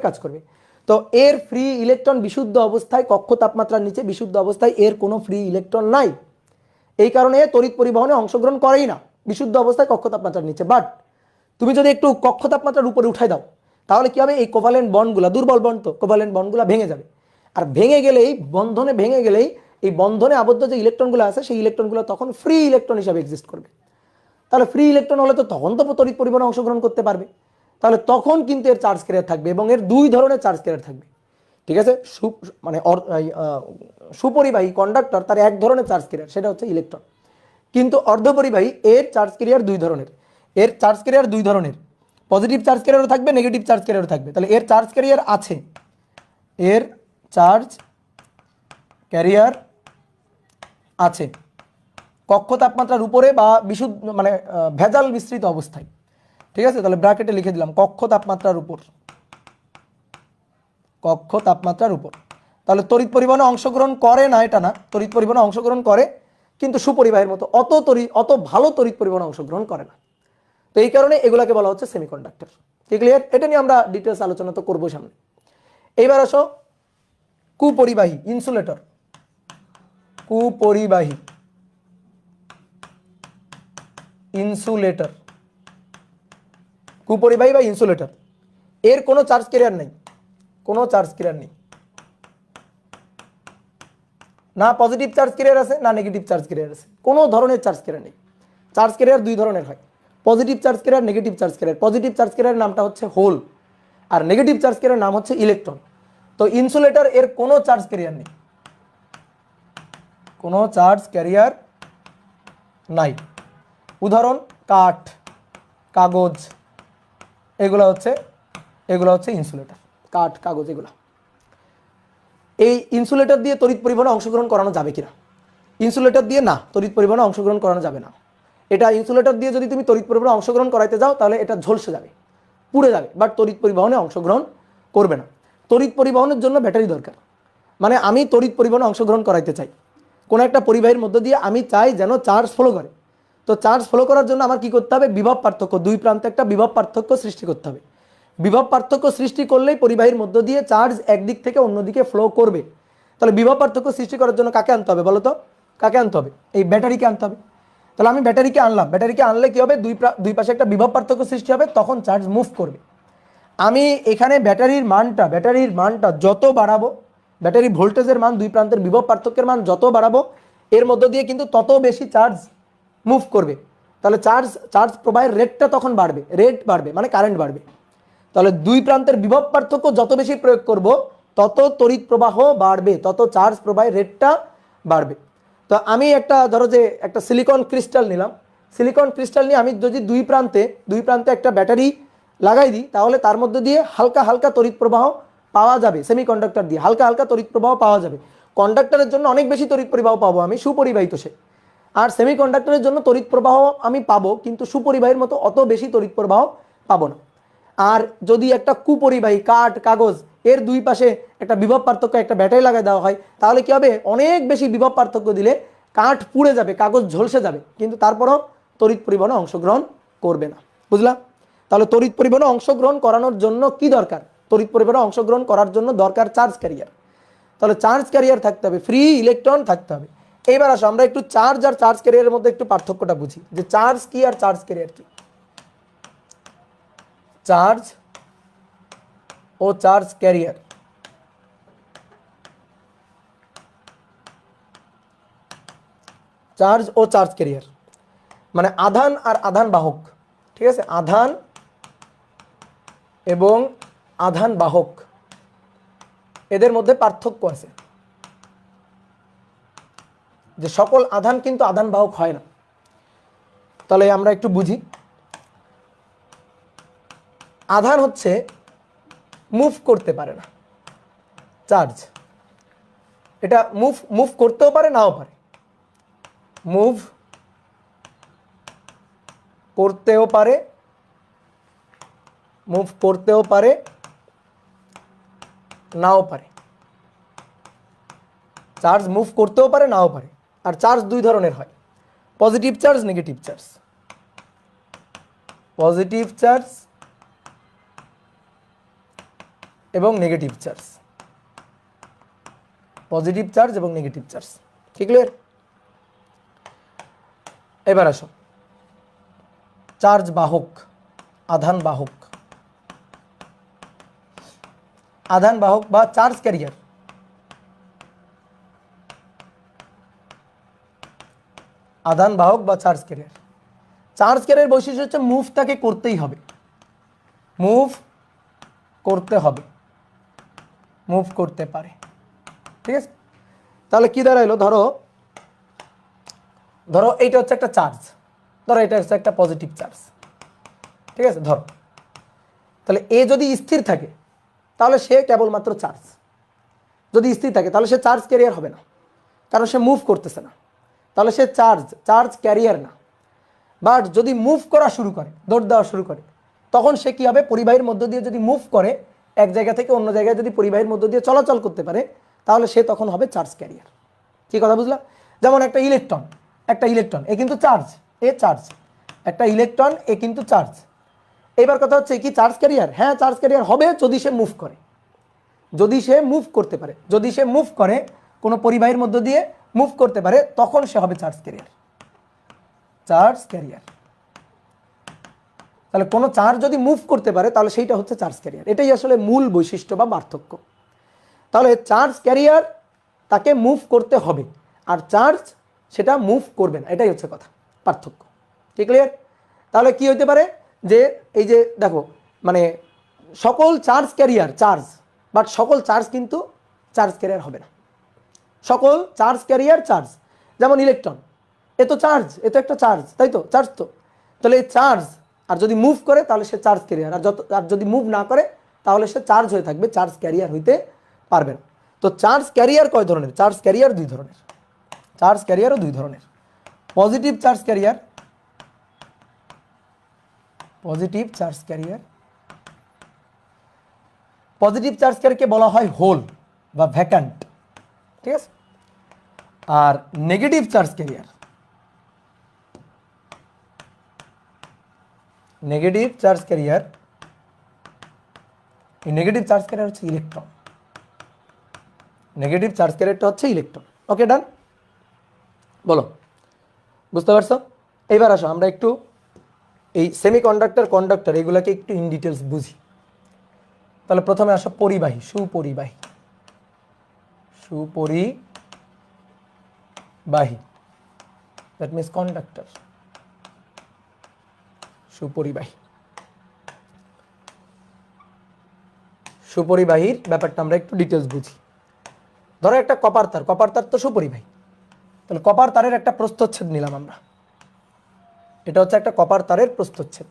কাজ করবে। তো এর ফ্রি ইলেকট্রন বিশুদ্ধ অবস্থায়, কক্ষ তাপমাত্রার নিচে বিশুদ্ধ অবস্থায় এর কোনো ফ্রি ইলেকট্রন নাই। এই কারণে তড়িৎ পরিবহনে অংশগ্রহণ করেই না বিশুদ্ধ অবস্থায় কক্ষ তাপমাত্রার নিচে। বাট তুমি যদি একটু কক্ষ তাপমাত্রার উপরে উঠাই দাও, তাহলে কি হবে? এই কোভালেন্ট বন্ডগুলো, দুর্বল বন্ড তো, কোভালেন্ট বন্ডগুলো ভেঙে যাবে। আর ভেঙে গেলেই এই বন্ধনে আবদ্ধ যে ইলেকট্রনগুলো আছে, সেই ইলেকট্রনগুলো তখন ফ্রি ইলেকট্রন হিসাবে এক্সিস্ট করবে। তাহলে ফ্রি ইলেকট্রন হলে তো তখন তো তড়িৎ পরিবহনে অংশগ্রহণ করতে পারবে। তাহলে তখন কিন্তু এর চার্জ ক্যারিয়ার থাকবে, এবং এর দুই ধরনের চার্জ ক্যারিয়ার থাকবে। ঠিক আছে? সুপরিবাহী কন্ডাক্টর তার এক ধরনের চার্জ ক্যারিয়ার, সেটা হচ্ছে ইলেকট্রন। কিন্তু অর্ধপরিবাহী এর চার্জ ক্যারিয়ার দুই ধরনের। পজিটিভ চার্জ ক্যারিয়ারও থাকবে, নেগেটিভ চার্জ ক্যারিয়ারও থাকবে। তাহলে এর চার্জ ক্যারিয়ার আছে, কক্ষ তাপমাত্রার উপরে বা বিশুদ্ধ ভেজাল মিশ্রিত অবস্থায়। ঠিক আছে? তাহলে ব্র্যাকেটে লিখে দিলাম কক্ষ তাপমাত্রার উপর। তাহলে তড়িৎ পরিবহনে অংশগ্রহণ করে না এটা না, তড়িৎ পরিবহনে অংশগ্রহণ করে, কিন্তু সুপরিবাহীর মতো অত ভালো তড়িৎ পরিবহনে অংশগ্রহণ করে না। তো এই কারণে এগুলাকে বলা হচ্ছে সেমিকন্ডাক্টর। কি ক্লিয়ার? এটা নিয়ে আমরা ডিটেলস আলোচনা তো করবো সামনে। এইবার আসো কুপরিবাহী, ইনসুলেটর। কুপরিবাহী বা ইনসুলেটর, এর কোনো চার্জ ক্যারিয়ার নেই, না পজিটিভ চার্জ ক্যারিয়ার আছে না নেগেটিভ চার্জ ক্যারিয়ার আছে, কোনো ধরনের চার্জ ক্যারিয়ার নেই। চার্জ ক্যারিয়ার দুই ধরনের হয়, positive charge carrier, negative charge carrier. Positive charge career নামটা হচ্ছে হোল, আর নেগেটিভ চার্জ ক্যারিয়ার নাম হচ্ছে ইলেকট্রন। তো ইনসুলেটর এর কোনো চার্জ ক্যারিয়ার নেই, উদাহরণ কাঠ, কাগজ, এগুলো হচ্ছে ইনসুলেটর। কাঠ, কাগজ, এগুলো। এই ইনসুলেটর দিয়ে তড়িৎ পরিবহনে অংশগ্রহণ করানো যাবে কিনা? ইনসুলেটর দিয়ে না, তড়িৎ পরিবহনে অংশগ্রহণ করানো যাবে না। এটা ইনসুলেটর দিয়ে যদি তুমি তড়িৎ পরিবহনে অংশগ্রহণ করাইতে যাও, তাহলে এটা ঝলসে যাবে, পুড়ে যাবে, বাট তড়িৎ পরিবহনে অংশগ্রহণ করবে না। তড়িৎ পরিবহনের জন্য ব্যাটারি দরকার। মানে আমি তড়িৎ পরিবহনে অংশগ্রহণ করাইতে চাই, কোনো একটা পরিবাহীর মধ্য দিয়ে আমি চাই যেন চার্জ ফ্লো করে। তো চার্জ ফ্লো করার জন্য আমার কি করতে হবে? বিভব পার্থক্য, দুই প্রান্তে একটা বিভব পার্থক্য সৃষ্টি করতে হবে। বিভব পার্থক্য সৃষ্টি করলেই পরিবাহীর মধ্য দিয়ে চার্জ একদিক থেকে অন্যদিকে ফ্লো করবে। তাহলে বিভব পার্থক্য সৃষ্টি করার জন্য কাকে আনতে হবে বলো তো? এই ব্যাটারিকে আনতে হবে। তাহলে আমি ব্যাটারিকে আনলাম, ব্যাটারিকে আনলে কি হবে? দুই পাশে একটা বিভব পার্থক্য সৃষ্টি হবে, তখন চার্জ মুভ করবে। আমি এখানে ব্যাটারির মানটা যত বাড়াবো, ব্যাটারি ভোল্টেজের মান, দুই প্রান্তের বিভব পার্থক্যের মান যত বাড়াবো, এর মধ্য দিয়ে কিন্তু তত বেশি চার্জ মুভ করবে। তাহলে চার্জ প্রবাহের রেটটা তখন বাড়বে, রেট বাড়বে মানে কারেন্ট বাড়বে। তাহলে দুই প্রান্তের বিভব পার্থক্য যত বেশি প্রয়োগ করব তত তড়িৎ প্রবাহ বাড়বে, তত চার্জ প্রবাহের রেটটা বাড়বে। তো আমি একটা ধরো যে একটা সিলিকন ক্রিস্টাল নিলাম, সিলিকন ক্রিস্টাল নিয়ে আমি যদি দুই প্রান্তে একটা ব্যাটারি লাগাই দিই, তাহলে তার মধ্যে দিয়ে হালকা হালকা তড়িৎ প্রবাহ পাওয়া যাবে। সেমিকন্ডাক্টর দিয়ে হালকা হালকা তড়িৎ প্রবাহ পাওয়া যাবে। কন্ডাক্টরের জন্য অনেক বেশি তড়িৎ প্রবাহ পাবো আমি, সুপরিবাহিত সে। আর সেমিকন্ডাক্টরের জন্য তড়িৎ প্রবাহ আমি পাবো, কিন্তু সুপরিবাহীর মতো অত বেশি তড়িৎ প্রবাহ পাবো না। আর যদি একটা কুপরিবাহী কাঠ, কাগজ, এর দুই পাশে একটা বিভব পার্থক্য, একটা ব্যাটারি লাগাই দেওয়া হয়, তাহলে কি হবে? অনেক বেশি বিভব পার্থক্য দিলে কাঠ পুড়ে যাবে, কাগজ ঝলসে যাবে, কিন্তু তারপরও তড়িৎ পরিবহনে অংশগ্রহণ করবে না। বুঝলাম? তাহলে তড়িৎ পরিবহনে অংশগ্রহণ করানোর জন্য কি দরকার? তড়িৎ পরিবহনে অংশগ্রহণ করার জন্য দরকার চার্জ ক্যারিয়ার। তাহলে চার্জ ক্যারিয়ার থাকতে হবে, ফ্রি ইলেকট্রন থাকতে হবে। এইবার আসো আমরা একটু চার্জ আর চার্জ ক্যারিয়ারের মধ্যে একটু পার্থক্যটা বুঝি, যে চার্জ কি আর চার্জ ক্যারিয়ার কি। চার্জ ও চার্জ ক্যারিয়ার। চার্জ ও চার্জ ক্যারিয়ার মানে আধান আর আধান বাহক। ঠিক আছে? আধান এবং আধান বাহক, এদের মধ্যে পার্থক্য আছে। যে সকল আধান কিন্তু আধান বাহক হয় না। তাহলে আমরা একটু বুঝি। আধান হচ্ছে মুভ করতে পারে না, চার্জ এটা মুভ করতেও পারে, নাও পারে। মুভ করতেও পারে, নাও পারে। চার্জ মুভ করতেও পারে, নাও পারে। আর চার্জ দুই ধরনের হয়, positive charge, negative charge. Positive charge এবং নেগেটিভ চার্জ। পজিটিভ চার্জ এবং নেগেটিভ চার্জ। কি ক্লিয়ার? এবার আসো চার্জ বাহক, আধান বাহক। আধান বাহক বা চার্জ ক্যারিয়ার। আধান বাহক বা চার্জ ক্যারিয়ার। চার্জ ক্যারিয়ার বৈশিষ্ট্য হচ্ছে মুভ তাকে করতেই হবে, মুভ করতে হবে, মুভ করতে পারে। ঠিক আছে? তাহলে কি দাঁড়াইলো? ধরো এইটা হচ্ছে একটা চার্জ, ধরো এটা হচ্ছে একটা পজিটিভ চার্জ। ঠিক আছে? ধরো তাহলে এ যদি স্থির থাকে তাহলে সে কেবলমাত্র চার্জ। যদি স্থির থাকে তাহলে সে চার্জ ক্যারিয়ার হবে না, কারণ সে মুভ করতেছে না, তাহলে সে চার্জ ক্যারিয়ার না। বাট যদি মুভ করা শুরু করে, দৌড় দেওয়া শুরু করে, তখন সে কি হবে? পরিবাহীর মধ্য দিয়ে যদি মুভ করে, এক জায়গা থেকে অন্য জায়গায় যদি পরিবাহীর মধ্য দিয়ে চলাচল করতে পারে, তাহলে সে তখন হবে চার্জ ক্যারিয়ার। কি কথা বুঝলাম? যেমন একটা ইলেকট্রন এ কিন্তু চার্জ, এ চার্জ। একটা ইলেকট্রন এ কিন্তু চার্জ। এবার কথা হচ্ছে কি চার্জ ক্যারিয়ার? হ্যাঁ, চার্জ ক্যারিয়ার হবে যদি সে মুভ করে, যদি সে মুভ করতে পারে। যদি সে মুভ করে, কোনো পরিবাহীর মধ্য দিয়ে মুভ করতে পারে, তখন সে হবে চার্জ ক্যারিয়ার। Charge carrier. তাহলে কোনো চার্জ যদি মুভ করতে পারে তাহলে সেইটা হচ্ছে চার্জ ক্যারিয়ার। এটাই আসলে মূল বৈশিষ্ট্য বা পার্থক্য। তাহলে চার্জ ক্যারিয়ার তাকে মুভ করতে হবে, আর চার্জ সেটা মুভ করবে না। এটাই হচ্ছে কথা, পার্থক্য। ঠিক ক্লিয়ার? তাহলে কি হতে পারে? যে এই যে দেখো, মানে সকল চার্জ ক্যারিয়ার চার্জ, বাট সকল চার্জ কিন্তু চার্জ ক্যারিয়ার হবে না। সকল চার্জ ক্যারিয়ার চার্জ, যেমন ইলেকট্রন, এ তো চার্জ, এ তো একটা চার্জ, তাই তো? চার্জ তো। তাহলে এই চার্জ আর যদি মুভ করে তাহলে সে চার্জ ক্যারিয়ার, আর যদি মুভ না করে তাহলে সে চার্জ হয়ে থাকবে, চার্জ ক্যারিয়ার হইতে পারবে না। তো চার্জ ক্যারিয়ার কয় ধরনের? চার্জ ক্যারিয়ার দুই ধরনের। চার্জ ক্যারিয়ারও দুই ধরনের। Positive charge carrier, positive charge carrier. Positive charge ক্যারিয়ারকে বলা হয় হোল বা ভ্যাকান্ট। ঠিক আছে? আর negative charge carrier, negative charge carrier, এই নেগেটিভ চার্জ ক্যারিয়ার হচ্ছে ইলেকট্রন। নেগেটিভ চার্জ ক্যারিয়ারটা হচ্ছে ইলেকট্রন। ওকে, ডান? বলো, বুঝতে পারছো? এইবার আসো আমরা একটু এই সেমিকন্ডাক্টর, কন্ডাক্টর এগুলাকে একটু ইন ডিটেলস বুঝি। তাহলে প্রথমে আসো পরিবাহী, সুপরিবাহী, সুপরিবাহী, দ্যাট মিনস কন্ডাক্টর, সুপরিবাহী। সুপরিবাহীর ব্যাপারটা আমরা একটু ডিটেলস বুঝি। ধরো একটা কপার তার, কপার তার তো সুপরিবাহী, তাহলে কপার তারের একটা প্রস্থচ্ছেদ নিলাম আমরা, এটা হচ্ছে একটা কপার তারের প্রস্থচ্ছেদ।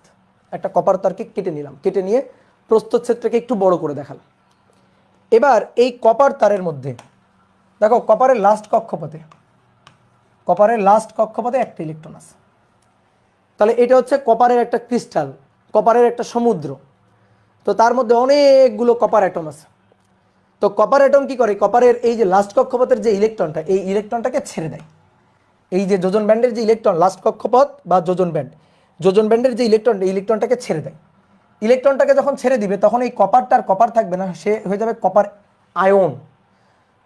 একটা কপার তারকে কেটে নিলাম, কেটে নিয়ে প্রস্থচ্ছেদটাকে একটু বড় করে দেখালাম। এবার এই কপার তারের মধ্যে দেখো কপারের লাস্ট কক্ষপথে, কপারের লাস্ট কক্ষপথে একটা ইলেকট্রন আছে। তাহলে এটা হচ্ছে কপারের একটা ক্রিস্টাল, কপারের একটা সমুদ্র। তো তার মধ্যে অনেকগুলো কপার অ্যাটম আছে। তো কপার অ্যাটম কি করে, কপারের এই যে লাস্ট কক্ষপথের যে ইলেকট্রনটা, এই ইলেকট্রনটাকে ছেড়ে দেয়। এই যে যোজন ব্যান্ডের যে ইলেকট্রন, লাস্ট কক্ষপথ বা যোজন ব্যান্ড, যোজন ব্যান্ডের যে ইলেকট্রন, ইলেকট্রনটাকে ছেড়ে দেয়। ইলেকট্রনটাকে যখন ছেড়ে দিবে তখন এই কপারটার কপার থাকবে না, সে হয়ে যাবে কপার আয়ন।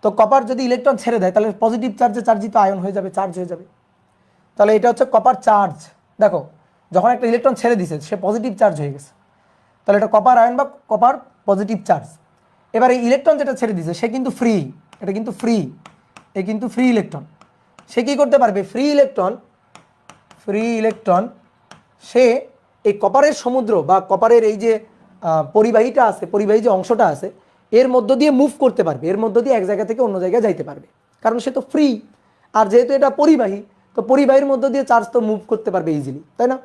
তো কপার যদি ইলেকট্রন ছেড়ে দেয় তাহলে পজিটিভ চার্জে চার্জিত আয়ন হয়ে যাবে, চার্জ হয়ে যাবে। তাহলে এটা হচ্ছে কপার চার্জ। দেখো যখন একটা ইলেকট্রন ছেড়ে দিছে সে পজিটিভ চার্জ হয়ে গেছে, তাহলে এটা কপার আয়ন বা কপার পজিটিভ চার্জ। এবার এই ইলেকট্রন যেটা ছেড়ে দিছে সে কিন্তু ফ্রি, এটা কিন্তু ফ্রি, এই কিন্তু ফ্রি ইলেকট্রন। সে কি করতে পারবে, ফ্রি ইলেকট্রন সে এই কপারের সমুদ্র বা কপারের এই যে পরিবাহীটা আছে, পরিবাহী যে অংশটা আছে এর মধ্য দিয়ে মুভ করতে পারবে, এর মধ্য দিয়ে এক জায়গা থেকে অন্য জায়গায় যাইতে পারবে, কারণ সে তো ফ্রি। আর যেহেতু এটা পরিবাহী, তো পরিবাহীর মধ্য দিয়ে চার্জ তো মুভ করতে পারবে ইজিলি, তাই না?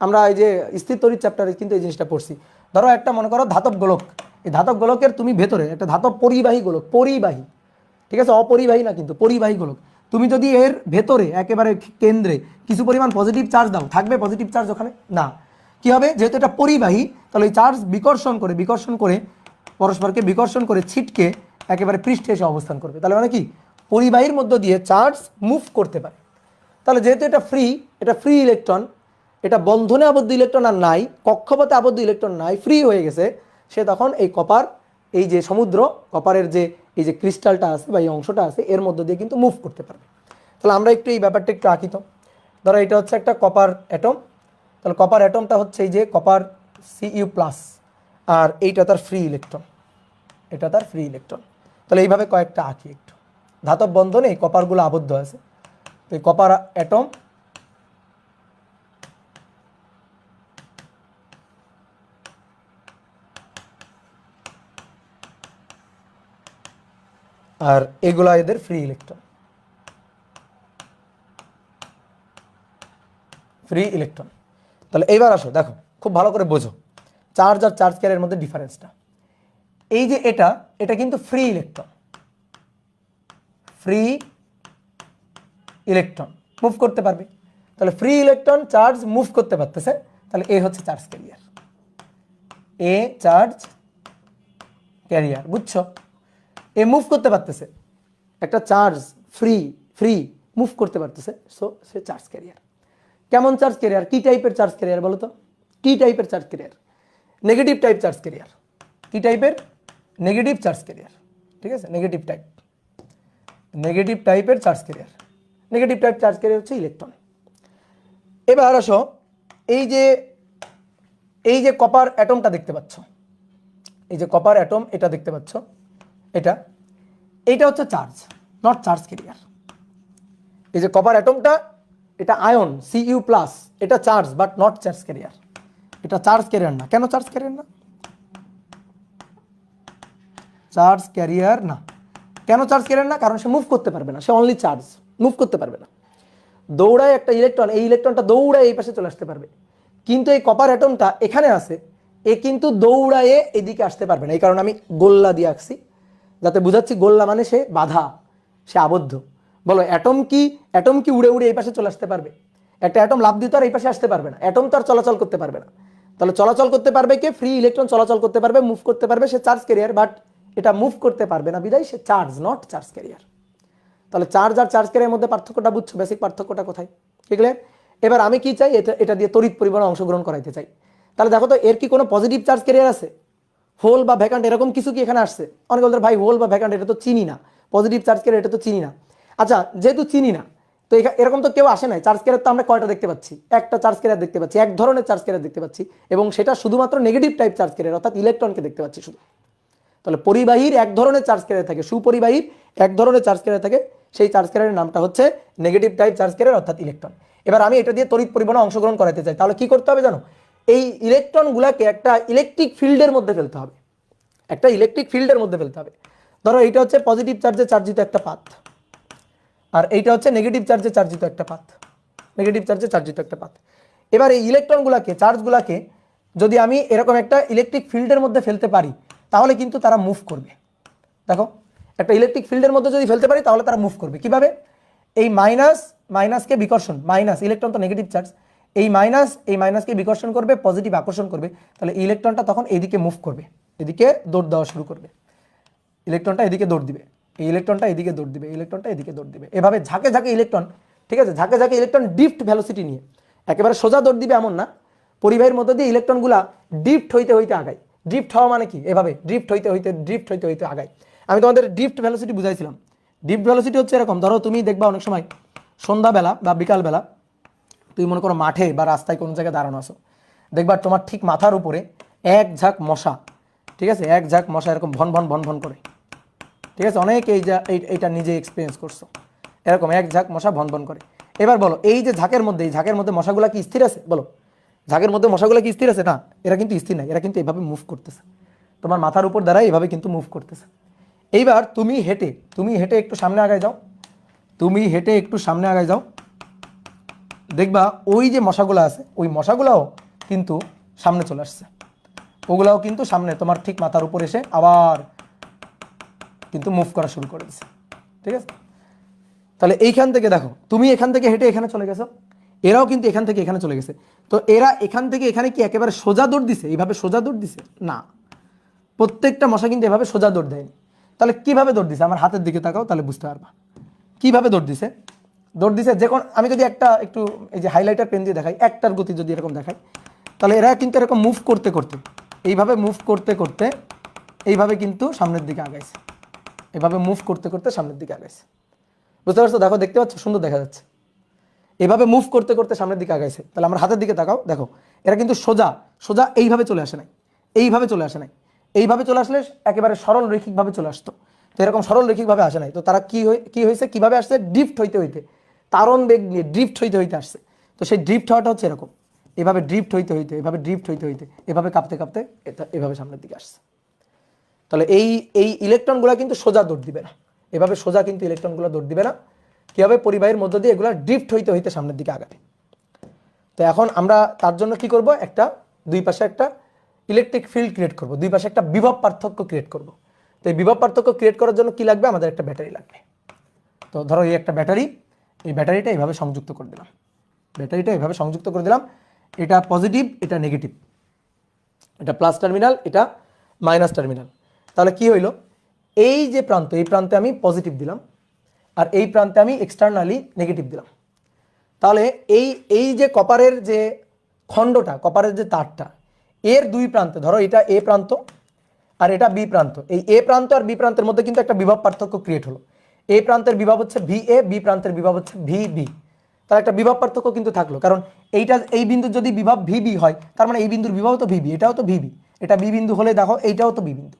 আমরা এই যে স্থির তড়িৎ চ্যাপ্টারে কিন্তু এই জিনিসটা পড়ছি। ধরো একটা মনে করো ধাতব গোলক, এই ধাতব গোলকের তুমি ভেতরে একটা ধাতব পরিবাহী গোলক, পরিবাহী, ঠিক আছে, অপরিবাহী না কিন্তু পরিবাহী গোলক, তুমি যদি এর ভেতরে একেবারে কেন্দ্রে কিছু পরিমাণ পজিটিভ চার্জ দাও, থাকবে পজিটিভ চার্জ ওখানে? না। কি হবে, যেহেতু এটা পরিবাহী তাহলে এই চার্জ বিকর্ষণ করে পরস্পরকে বিকর্ষণ করে ছিটকে একেবারে পৃষ্ঠে এসে অবস্থান করবে। তাহলে মানে কি, পরিবাহীর মধ্য দিয়ে চার্জ মুভ করতে পারে। তাহলে যেহেতু এটা ফ্রি ইলেকট্রন, এটা বন্ধনে আবদ্ধ ইলেকট্রন আর নাই, কক্ষপথে আবদ্ধ ইলেকট্রন নাই, ফ্রি হয়ে গেছে, সে তখন এই কপার, এই যে সমুদ্র, কপারের যে এই যে ক্রিস্টালটা আছে বা এই অংশটা আছে এর মধ্য দিয়ে কিন্তু মুভ করতে পারবে। তাহলে আমরা একটু এই ব্যাপারটা একটু আঁকিত। ধরো এটা হচ্ছে একটা কপার অ্যাটম, তাহলে কপার অ্যাটমটা হচ্ছে এই যে কপার Cu+, আর এইটা তার ফ্রি ইলেকট্রন, এটা তার ফ্রি ইলেকট্রন। তাহলে এইভাবে কয়েকটা আঁকি একটু। ধাতব বন্ধনে এই কপারগুলো আবদ্ধ আছে, তো এই কপার অ্যাটম, আর এগুলা এদের ফ্রি ইলেকট্রন, তাহলে এইবার আসো দেখো খুব ভালো করে বোঝো চার্জ আর চার্জ ক্যারিয়ারের মধ্যে ডিফারেন্সটা। এই যে এটা কিন্তু ফ্রি ইলেকট্রন মুভ করতে পারবে। তাহলে ফ্রি ইলেকট্রন চার্জ মুভ করতে পারতেছে, তাহলে এ হচ্ছে চার্জ ক্যারিয়ার, এ চার্জ ক্যারিয়ার, বুঝছো? এ মুভ করতে পারতেছে, একটা চার্জ ফ্রি মুভ করতে পারতেছে, সো সে চার্জ ক্যারিয়ার। কেমন চার্জ ক্যারিয়ার, কি টাইপের চার্জ ক্যারিয়ার বলো তো? কি টাইপের charge carrier? Negative type charge carrier. কি টাইপের? নেগেটিভ চার্জ ক্যারিয়ার, ঠিক আছে, নেগেটিভ টাইপের charge carrier. Negative type charge carrier হচ্ছে ইলেকট্রন। এবার আসো এই যে কপার অ্যাটমটা দেখতে পাচ্ছ, এই যে কপার অ্যাটম এটা দেখতে পাচ্ছ, এটা হচ্ছে চার্জ, নট চার্জ ক্যারিয়ার। এই যে কপার অ্যাটমটা এটা আয়ন Cu+, এটা charge but not charge carrier, এটা চার্জ ক্যারিয়ার না। কেন চার্জ ক্যারিয়ার না? চার্জ ক্যারিয়ার না, কেন চার্জ ক্যারিয়ার না? কারণ সে মুভ করতে পারবে না, সে অনলি চার্জ, মুভ করতে পারবে না। দৌড়ায় একটা ইলেকট্রন, এই ইলেকট্রনটা দৌড়ায় এই পাশে চলে আসতে পারবে, কিন্তু এই কপার অ্যাটমটা এখানে আছে, এ কিন্তু দৌড়ায় এদিকে আসতে পারবে না। এই কারণে আমি গোল্লা দিয়ে আঁকছি, যাতে বুঝাচ্ছি গোল্লা মানে সে বাধা, সে আবদ্ধ। বলো অ্যাটম কি উড়ে এই পাশে চলে আসতে পারবে? একটা অ্যাটম লাফ দিয়ে তো আর এই পাশে আসতে পারবে না, অ্যাটম তো আর চলাচল করতে পারবে না। তাহলে চলাচল করতে পারবে কে? ফ্রি ইলেকট্রন চলাচল করতে পারবে, মুভ করতে পারবে, সে চার্জ ক্যারিয়ার, বাট এটা মুভ করতে পারবে না বিদায় সে চার্জ, নট চার্জ ক্যারিয়ার। তাহলে চার্জ আর চার্জ ক্যারিয়ারের মধ্যে পার্থক্যটা বুঝছো? বেসিক পার্থক্যটা কোথায়? ঠিক আছে। এবার আমি কি চাই, এটা দিয়ে তড়িৎ পরিবহনে অংশগ্রহণ করাইতে চাই। তাহলে দেখো তো এর কি কোনো পজিটিভ চার্জ ক্যারিয়ার আছে? হোল বা ভ্যাকান্ট এরকম কিছু কি এখানে আসছে? অনেক বলতে ভাই হোল বা ভ্যাকান্ট এটা তো চিনি না, পজিটিভ চার্জ ক্যারিয়ার এটা তো চিনি না। আচ্ছা, যেহেতু চিনি না, তো এরকম তো কেউ আসে নাই। চার্জ ক্যারিয়ার তো আমরা কয়টা দেখতে পাচ্ছি? একটা চার্জ ক্যারিয়ার দেখতে পাচ্ছি, এক ধরনের চার্জ ক্যারিয়ার দেখতে পাচ্ছি, এবং সেটা শুধুমাত্র নেগেটিভ টাইপ চার্জ ক্যারিয়ার, অর্থাৎ ইলেকট্রনকে দেখতে পাচ্ছি শুধু। তাহলে পরিবাহীর এক ধরনের চার্জ ক্যারিয়ার থাকে, সুপরিবাহীর এক ধরনের চার্জ ক্যারিয়ার থাকে, সেই চার্জ ক্যারিয়ারের নামটা হচ্ছে নেগেটিভ টাইপ চার্জ ক্যারিয়ার অর্থাৎ ইলেকট্রন। এবার আমি এটা দিয়ে তড়িৎ পরিবহনে অংশগ্রহণ করাতে চাই, তাহলে কি করতে হবে জানো? এই ইলেকট্রনগুলোকে একটা ইলেকট্রিক ফিল্ডের মধ্যে ফেলতে হবে, একটা ইলেকট্রিক ফিল্ডের মধ্যে ফেলতে হবে। ধরো এইটা হচ্ছে পজিটিভ চার্জে চার্জিত একটা পাত, আর এইটা হচ্ছে নেগেটিভ চার্জে চার্জিত একটা পাত, নেগেটিভ চার্জে চার্জিত একটা পাত। এবার এই ইলেকট্রনগুলোকে, চার্জগুলোকে যদি আমি এরকম একটা ইলেকট্রিক ফিল্ডের মধ্যে ফেলতে পারি তাহলে কিন্তু তারা মুভ করবে। দেখো, একটা ইলেকট্রিক ফিল্ডের মধ্যে যদি ফেলতে পারি তাহলে তারা মুভ করবে কিভাবে? এই মাইনাসকে বিকর্ষণ, মাইনাস ইলেকট্রন তো নেগেটিভ চার্জ, এই মাইনাসকে বিকর্ষণ করবে, পজিটিভ আকর্ষণ করবে, তাহলে ইলেকট্রনটা তখন এদিকে মুভ করবে, এদিকে দৌড় দেওয়া শুরু করবে। ইলেকট্রনটা এদিকে দৌড় দিবে, এই ইলেকট্রনটা এদিকে দৌড় দিবে, ইলেকট্রনটা এদিকে দৌড় দিবে, এভাবে ঝাঁকে ঝাঁকে ইলেকট্রন, ঠিক আছে, ঝাঁকে ঝাঁকে ইলেকট্রন ড্রিফট ভেলোসিটি নিয়ে, একেবারে সোজা দৌড় দিবে এমন না, পরিবাহীর মধ্যে দিয়ে ইলেকট্রনগুলা ড্রিফট হইতে হইতে আগায়। ড্রিফট হওয়া মানে কি? এভাবে ড্রিফট হইতে হইতে আগায়। আমি তোমাদের ড্রিফট ভেলোসিটি বুঝাইছিলাম। ড্রিফট ভেলোসিটি হচ্ছে এরকম, ধরো তুমি দেখবা অনেক সময় সন্ধ্যাবেলা বা বিকালবেলা তুমি মনে করো মাঠে বা রাস্তায় কোনো জায়গায় দাঁড়ানো আছো, দেখবা তোমার ঠিক মাথার উপরে এক ঝাঁক মশা, ঠিক আছে, এক ঝাঁক মশা এরকম ভন ভন ভন ভন করে, ঠিক আছে, অনেকে এইটা নিজে এক্সপিরিয়েন্স করছো, এরকম এক ঝাঁক মশা ভন ভন করে। এবার বলো, এই যে ঝাঁকের মধ্যে, এই ঝাঁকের মধ্যে মশাগুলা কি স্থির আছে? বলো, ঝাঁকের মধ্যে মশাগুলা কি স্থির আছে? না, এরা কিন্তু স্থির নাই, এরা কিন্তু এভাবে মুভ করতেছে, তোমার মাথার উপর দ্বারা এভাবে কিন্তু মুভ করতেছে। এইবার তুমি হেঁটে একটু সামনে আগায় যাও, তুমি হেঁটে একটু সামনে আগায় যাও, দেখবা ওই যে মশাগুলো আছে, ওই মশাগুলাও কিন্তু সামনে চলে আসছে, ওগুলাও কিন্তু সামনে তোমার ঠিক মাথার উপর এসে আবার কিন্তু মুভ করা শুরু করে দিচ্ছে, ঠিক আছে। তাহলে এইখান থেকে দেখো, তুমি এখান থেকে হেঁটে এখানে চলে গেছো, এরাও কিন্তু এখান থেকে এখানে চলে গেছে, তো এরা এখান থেকে এখানে কি একেবারে সোজা দৌড় দিছে, এইভাবে সোজা দৌড় দিছে? না, প্রত্যেকটা মশা কিন্তু এভাবে সোজা দৌড় দেয়নি। তাহলে কিভাবে দৌড় দিছে? আমার হাতের দিকে তাকাও, তাহলে বুঝতে পারবা কিভাবে দৌড় দিছে। দৌড় দিছে যখন আমি যদি একটা একটু এই যে হাইলাইটার পেন দিয়ে দেখাই, একটার গতি যদি এরকম দেখাই, তাহলে এরা কিন্তু এরকম মুভ করতে করতে, এইভাবে মুভ করতে করতে এইভাবে কিন্তু সামনের দিকে আগাইছে, এভাবে মুভ করতে করতে সামনের দিকে আগাইছে, বুঝতে পারছো? দেখো, দেখতে পাচ্ছ, সুন্দর দেখা যাচ্ছে, এভাবে মুভ করতে করতে সামনের দিকে আগাইছে। তাহলে আমার হাতের দিকে তাকাও, দেখো এরা কিন্তু সোজা সোজা এইভাবে চলে আসে নাই, এইভাবে চলে আসে নাই, এইভাবে চলে আসলে একেবারে সরল রৈখিকভাবে চলে আসতো, তো এরকম সরল রৈখিকভাবে আসে নাই। তো তারা কি হয়েছে, কিভাবে আসছে? ড্রিফট হইতে হইতে, তারণ বেগ নিয়ে ড্রিফট হইতে হইতে আসছে। তো সেই ড্রিফট হওয়াটা হচ্ছে এরকম, এভাবে ড্রিফট হইতে হইতে, এভাবে ড্রিফট হইতে হইতে, এভাবে কাঁপতে কাঁপতে এটা এভাবে সামনের দিকে আসছে। তাহলে এই ইলেকট্রনগুলো কিন্তু সোজা দৌড় দিবে না, এভাবে সোজা কিন্তু ইলেকট্রনগুলো দৌড় দিবে না, কি হবে? পরিবাহীর মধ্য দিয়ে এগুলো ড্রিফট হইতে হইতে সামনের দিকে আগাবে। তো এখন আমরা তার জন্য কি করব? একটা দুই পাশে একটা ইলেকট্রিক ফিল্ড ক্রিয়েট করব, দুই পাশে একটা বিভব পার্থক্য ক্রিয়েট করব। তো এই বিভব পার্থক্য ক্রিয়েট করার জন্য কি লাগবে? আমাদের একটা ব্যাটারি লাগবে। তো ধরো এই একটা ব্যাটারি, এই ব্যাটারিটা এইভাবে সংযুক্ত করে দিলাম, ব্যাটারিটা এইভাবে সংযুক্ত করে দিলাম, এটা পজিটিভ, এটা নেগেটিভ, এটা প্লাস টার্মিনাল, এটা মাইনাস টার্মিনাল। তাহলে কি হইলো? এই যে প্রান্ত, এই প্রান্তে আমি পজিটিভ দিলাম, আর এই প্রান্তে আমি এক্সটার্নালি নেগেটিভ দিলাম। তাহলে এই যে কপারের যে খণ্ডটা, কপারের যে তারটা, এর দুই প্রান্তে, ধরো এটা এ প্রান্ত আর এটা বি প্রান্ত, এই এ প্রান্ত আর বি প্রান্তের মধ্যে কিন্তু একটা বিভব পার্থক্য ক্রিয়েট হলো। এ প্রান্তের বিভব হচ্ছে ভি এ, বি প্রান্তের বিভব হচ্ছে ভি বি। তার একটা বিভব পার্থক্য কিন্তু থাকলো, কারণ এই বিন্দুর যদি বিভব ভিবি হয়, তার মানে এই বিন্দুর বিভব তো ভিবি, এটাও তো ভিবি, এটা বি বিন্দু হলে দেখো এইটাও তো বি বিন্দু,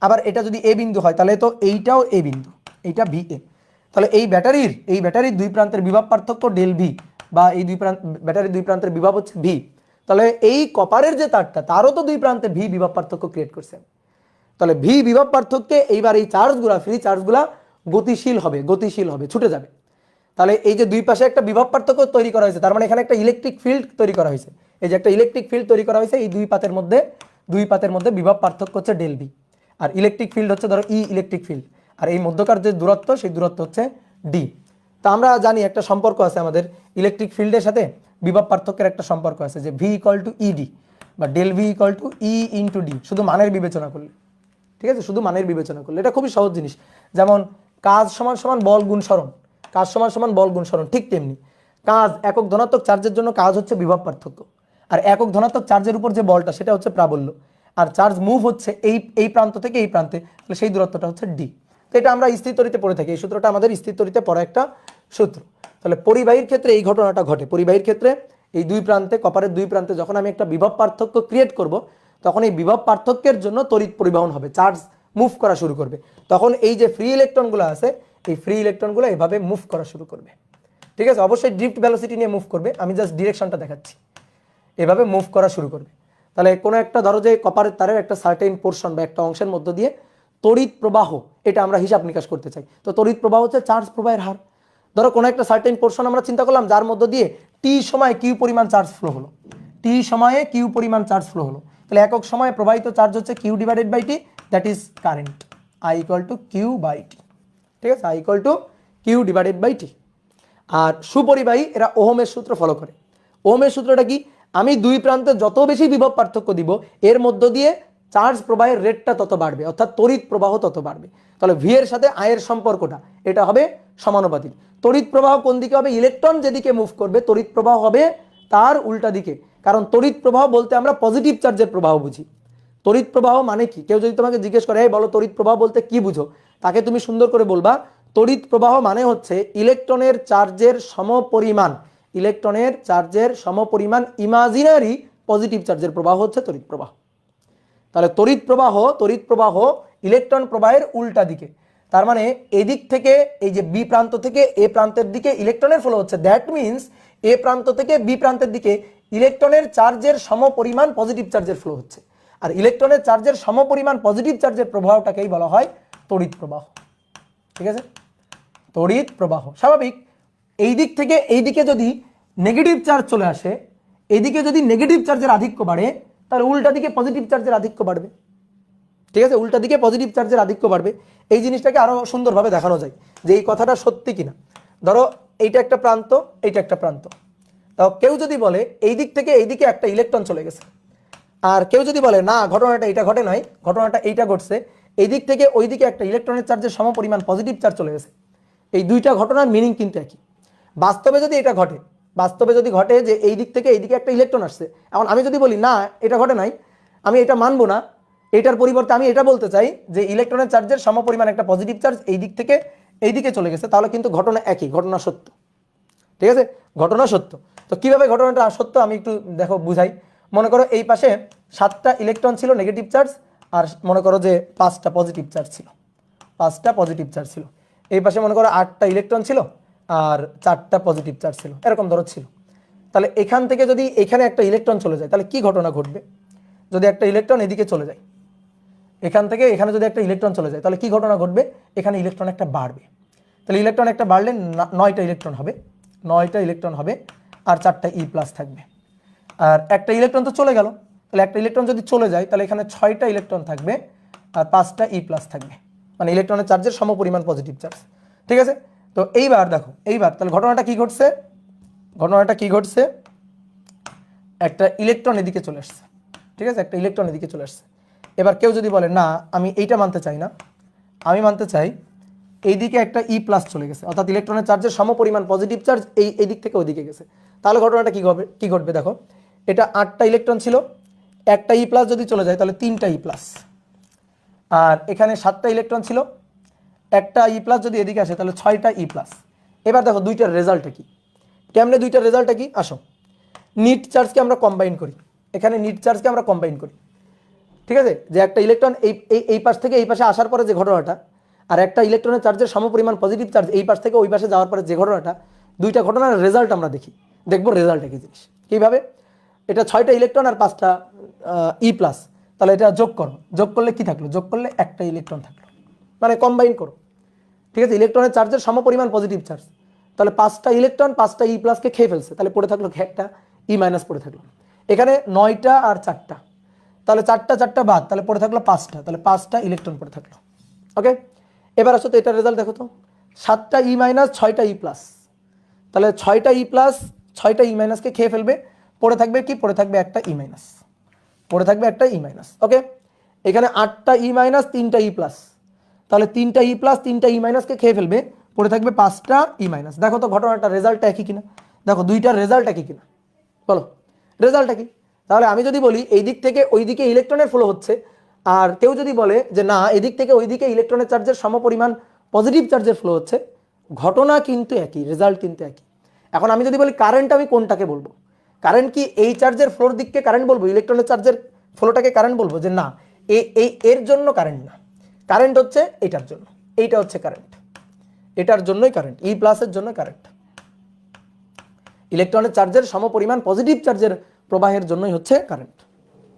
আবার এটা যদি এ বিন্দু হয় তাহলে তো এইটাও এ বিন্দু, এইটা ভি এ। তাহলে এই ব্যাটারির দুই প্রান্তের বিভব পার্থক্য ডেল ভি, বা এই ব্যাটারির দুই প্রান্তের বিভব হচ্ছে ভি। তাহলে এই কপারের যে তারটা, তারও তো দুই প্রান্তে ভি বিভব পার্থক্য ক্রিয়েট করছে। তাহলে ভি বিভব পার্থক্যে এইবার এই চার্জগুলা, ফ্রি চার্জগুলা গতিশীল হবে, ছুটে যাবে। তাহলে এই যে দুই পাশে একটা বিভব পার্থক্য তৈরি করা হয়েছে, তার মানে এখানে একটা ইলেকট্রিক ফিল্ড তৈরি করা হয়েছে। এই যে একটা ইলেকট্রিক ফিল্ড তৈরি করা হয়েছে, এই দুই পাতের মধ্যে বিভব পার্থক্য হচ্ছে ডেল ভি, আর ইলেকট্রিক ফিল্ড হচ্ছে ধরো ই ইলেকট্রিক ফিল্ড, আর এই মধ্যকার যে দূরত্ব, সেই দূরত্ব হচ্ছে ডি। তা আমরা জানি একটা সম্পর্ক আছে আমাদের ইলেকট্রিক ফিল্ডের সাথে বিভব পার্থক্যের একটা সম্পর্ক আছে, যে ভি ইকুয়াল টু ইডি বা del V equal to E into D, শুধু মানের বিবেচনা করলে, ঠিক আছে, শুধু মানের বিবেচনা করলে। এটা খুবই সহজ জিনিস, যেমন কাজ সমান সমান বল গুণ সরণ, কাজ সমান সমান বল গুণ সরণ, ঠিক তেমনি কাজ একক ধনাত্মক চার্জের জন্য কাজ হচ্ছে বিভব পার্থক্য, আর একক ধনাত্মক চার্জের উপর যে বলটা, সেটা হচ্ছে প্রাবল্য, আর চার্জ মুভ হচ্ছে এই প্রান্ত থেকে এই প্রান্তে, তাহলে সেই দূরত্বটা হচ্ছে ডি। তো এটা আমরা স্থির তড়িতে পড়ে থাকি, এই সূত্রটা আমাদের স্থির তড়িতে পড়া একটা সূত্র। তাহলে পরিবাহীর ক্ষেত্রে এই ঘটনাটা ঘটে, পরিবাহীর ক্ষেত্রে এই দুই প্রান্তে, কপারের দুই প্রান্তে যখন আমি একটা বিভব পার্থক্য ক্রিয়েট করব, তখন এই বিভব পার্থক্যের জন্য তড়িৎ পরিবহন হবে, চার্জ মুভ করা শুরু করবে, তখন এই যে ফ্রি ইলেকট্রনগুলো আছে এই ফ্রি ইলেকট্রনগুলো এভাবে মুভ করা শুরু করবে। ঠিক আছে, অবশ্যই ড্রিফট ভেলোসিটি নিয়ে মুভ করবে, আমি জাস্ট ডিরেকশনটা দেখাচ্ছি। এভাবে মুভ করা শুরু করবে। তাহলে কোনো একটা ধরো যে কপারের তারের একটা সার্টেন পোর্শন বা একটা অংশের মধ্য দিয়ে তড়িৎ প্রবাহ, এটা আমরা হিসাব নিকাশ করতে চাই। তো তড়িৎ প্রবাহ হচ্ছে চার্জ প্রবাহের হার। ধরো কোনো একটা সার্টেন পোর্শন আমরা চিন্তা করলাম যার মধ্য দিয়ে টি সময়ে কিউ পরিমাণ চার্জ ফ্লো হলো, টি সময়ে কিউ পরিমাণ চার্জ ফ্লো হলো, তাহলে একক সময়ে প্রবাহিত চার্জ হচ্ছে Q divided by T, that is current, I equal to Q by T. ঠিক আছে, I equal to Q divided by T. আর সুপরিবাহী এরা ওহমের সূত্র ফলো করে। ওহমের সূত্রটা কি, আমি দুই প্রান্তে যত বেশি বিভব পার্থক্য দিব এর মধ্য দিয়ে চার্জ প্রবাহের রেটটা তত বাড়বে, অর্থাৎ তড়িৎ প্রবাহ তত বাড়বে। তাহলে ভি এর সাথে আই এর সম্পর্কটা এটা হবে সমানুপাতিক। তড়িৎ প্রবাহ কোন দিকে হবে, ইলেকট্রন যেদিকে মুভ করবে তড়িৎ প্রবাহ হবে তার উল্টা দিকে, কারণ তড়িৎ প্রবাহ বলতে আমরা পজিটিভ চার্জের প্রবাহ বুঝি। তড়িৎ প্রবাহ মানে কি, কেউ যদি তোমাকে জিজ্ঞেস করে এই বলো তড়িৎ প্রবাহ বলতে কি বুঝো, তাকে তুমি সুন্দর করে বলবা তড়িৎ প্রবাহ মানে হচ্ছে ইলেকট্রনের চার্জের সমপরিমাণ, ইলেকট্রনের চার্জের সমপরিমাণ ইমাজিনারি পজিটিভ চার্জের প্রবাহ হচ্ছে তড়িৎ প্রবাহ। তাহলে তড়িৎ প্রবাহ ইলেকট্রন প্রবাহের উল্টা দিকে, তার মানে এই দিক থেকে এই যে বি প্রান্ত থেকে এ প্রান্তের দিকে ইলেকট্রনের ফ্লো হচ্ছে, দ্যাট মিন্স এ প্রান্ত থেকে বি প্রান্তের দিকে ইলেকট্রনের চার্জের সমপরিমাণ পজিটিভ চার্জের ফ্লো হচ্ছে, আর ইলেকট্রনের চার্জের সমপরিমাণ পজিটিভ চার্জের প্রবাহটাকেই বলা হয় তড়িৎ প্রবাহ। ঠিক আছে, তড়িৎ প্রবাহ স্বাভাবিক। এই দিক থেকে এই দিকে যদি নেগেটিভ চার্জ চলে আসে, এইদিকে যদি নেগেটিভ চার্জের আধিক্য বাড়ে তাহলে উল্টা দিকে পজিটিভ চার্জের আধিক্য বাড়বে। ঠিক আছে, উল্টা দিকে পজিটিভ চার্জের আধিক্য বাড়বে। এই জিনিসটাকে আরো সুন্দরভাবে দেখানো যায় যে এই কথাটা সত্যি কিনা। ধরো এইটা একটা প্রান্ত, এইটা একটা প্রান্ত, তাও কেউ যদি বলে এই দিক থেকে এই দিকে একটা ইলেকট্রন চলে গেছে, আর কেউ যদি বলে না ঘটনাটা এইটা ঘটে নাই, ঘটনাটা এইটা ঘটছে, এই দিক থেকে ওই দিকে একটা ইলেকট্রনের চার্জের সমপরিমাণ পজিটিভ চার্জ চলে গেছে, এই দুইটা ঘটনার মিনিং কিন্তু একই। বাস্তবে যদি এটা ঘটে, বাস্তবে যদি ঘটে যে এই দিক থেকে এই দিকে একটা ইলেকট্রন আসছে, এখন আমি যদি বলি না এটা ঘটে নাই, আমি এটা মানবো না, এটার পরিবর্তে আমি এটা বলতে চাই যে ইলেকট্রনের চার্জের সমপরিমাণ একটা পজিটিভ চার্জ এই দিক থেকে এই দিকে চলে গেছে, তাহলে কিন্তু ঘটনা একই, ঘটনা সত্য। ঠিক আছে, ঘটনা সত্য। তো কিভাবে ঘটনাটা সত্য আমি একটু দেখো বুঝাই। মনে করো এই পাশে 7টা ইলেকট্রন ছিল নেগেটিভ চার্জ, আর মনে করো যে 5টা পজিটিভ চার্জ ছিল, 5টা পজিটিভ চার্জ ছিল। এই পাশে মনে করো 8টা ইলেকট্রন ছিল আর 4টা পজিটিভ চার্জ ছিল, এরকম ধরো ছিল। তাহলে এখান থেকে যদি এখানে একটা ইলেকট্রন চলে যায় তাহলে কি ঘটনা ঘটবে, যদি একটা ইলেকট্রন এদিকে চলে যায়, এখান থেকে এখানে যদি একটা ইলেকট্রন চলে যায় তাহলে কি ঘটনা ঘটবে, এখানে ইলেকট্রন একটা বাড়বে। তাহলে ইলেকট্রন একটা বাড়লে 9টা ইলেকট্রন হবে, 9টা ইলেকট্রন হবে, আর 4টা ই প্লাস থাকবে। আর একটা ইলেকট্রন তো চলে গেল, তাহলে একটা ইলেকট্রন যদি চলে যায় তাহলে এখানে 6টা ইলেকট্রন থাকবে আর 5টা ই প্লাস থাকবে, মানে ইলেকট্রনের চার্জের সমপরিমাণ পজিটিভ চার্জ। ঠিক আছে, তো এইবার দেখো, এইবার তাহলে ঘটনাটা কি ঘটছে, ঘটনাটা কি ঘটছে, একটা ইলেকট্রন এদিকে চলে আসছে। ঠিক আছে, একটা ইলেকট্রন এদিকে চলে আসছে। এবার কেউ যদি বলে না আমি এইটা মানতে চাই না, আমি মানতে চাই এইদিকে একটা ই প্লাস চলে গেছে, অর্থাৎ ইলেকট্রনের চার্জের সমপরিমাণ পজিটিভ চার্জ এই দিক থেকে ওইদিকে গেছে, তাহলে ঘটনাটা কি ঘটবে দেখো, এটা 8টা ইলেকট্রন ছিল, একটা ই প্লাস যদি চলে যায় তাহলে 3টা ই প্লাস, আর এখানে 7টা ইলেকট্রন ছিল, একটা ই প্লাস যদি এদিকে আসে তাহলে 6টা ই প্লাস। এবার দেখো দুইটার রেজাল্টটা কি, কেমনে দুইটার রেজাল্টটা কি, আসো নিট চার্জকে আমরা কম্বাইন করি, এখানে নিট চার্জকে আমরা কম্বাইন করি। ঠিক আছে, যে একটা ইলেকট্রন এই পাশ থেকে এই পাশে আসার পরে যে ঘটনাটা, আর একটা ইলেকট্রনের চার্জের সমপরিমাণ পজিটিভ চার্জ এই পাশ থেকে ওই পাশে যাওয়ার পরে যে ঘটনাটা, দুইটা ঘটনার রেজাল্ট আমরা দেখবো রেজাল্ট একই জিনিস। কীভাবে, এটা 6টা ইলেকট্রন আর 5টা ই প্লাস, তাহলে এটা যোগ করো, যোগ করলে কি থাকলো, যোগ করলে একটা ইলেকট্রন থাকলো, মানে কম্বাইন করো। ঠিক আছে, ইলেকট্রনের চার্জের সমপরিমাণ পজিটিভ চার্জ, তাহলে 5টা ইলেকট্রন 5টা ই প্লাসকে খেয়ে ফেলছে, তাহলে পড়ে থাকলো একটা ই মাইনাস পড়ে থাকলো। এখানে 9টা আর 4টা, তাহলে 4টা বাদ, তাহলে পড়ে থাকলো 5টা, তাহলে 5টা ইলেকট্রন পড়ে থাকলো। ওকে, এবার আসো তো এটার রেজাল্ট দেখো তো, 7টা ই মাইনাস 6টা ই প্লাস, তাহলে 6টা ই প্লাস 6টা ই মাইনাসকে খেয়ে ফেলবে, পড়ে থাকবে কি, পড়ে থাকবে একটা ই মাইনাস, পড়ে থাকবে একটা ই মাইনাস। ওকে, এখানে 8টা ই মাইনাস 3টা ই প্লাস, তাহলে 3টা ই প্লাস 3টা ই মাইনাসকে খেয়ে ফেলবে, পড়ে থাকবে 5টা ই মাইনাস। দেখো তো ঘটনাটা রেজাল্টটা একই কিনা, দেখো দুইটার রেজাল্ট একই কিনা, বলো রেজাল্ট একই। তাহলে আমি যদি বলি এই দিক থেকে ওই দিকে ইলেকট্রনের ফ্লো হচ্ছে, আর কেউ যদি বলে যে না এদিক থেকে ওই দিকে ইলেকট্রনের চার্জের সমপরিমাণ পজিটিভ চার্জের ফ্লো হচ্ছে, ঘটনা কিন্তু একই, রেজাল্ট কিন্তু একই। এখন আমি যদি বলি কারেন্ট, আমি কোনটাকে বলবো, কারেন্ট কি এই চার্জের ফ্লোর দিককে কারেন্ট বলবো, ইলেকট্রনের চার্জের ফ্লোটাকে কারেন্ট বলবো, যে না এর জন্য কারেন্ট না, কারেন্ট হচ্ছে এটার জন্য, এইটা হচ্ছে কারেন্ট, এটার জন্যই কারেন্ট, ই প্লাসের জন্য কারেন্ট। ইলেকট্রনের চার্জের সমপরিমাণ পজিটিভ চার্জের প্রবাহের জন্যই হচ্ছে কারেন্ট।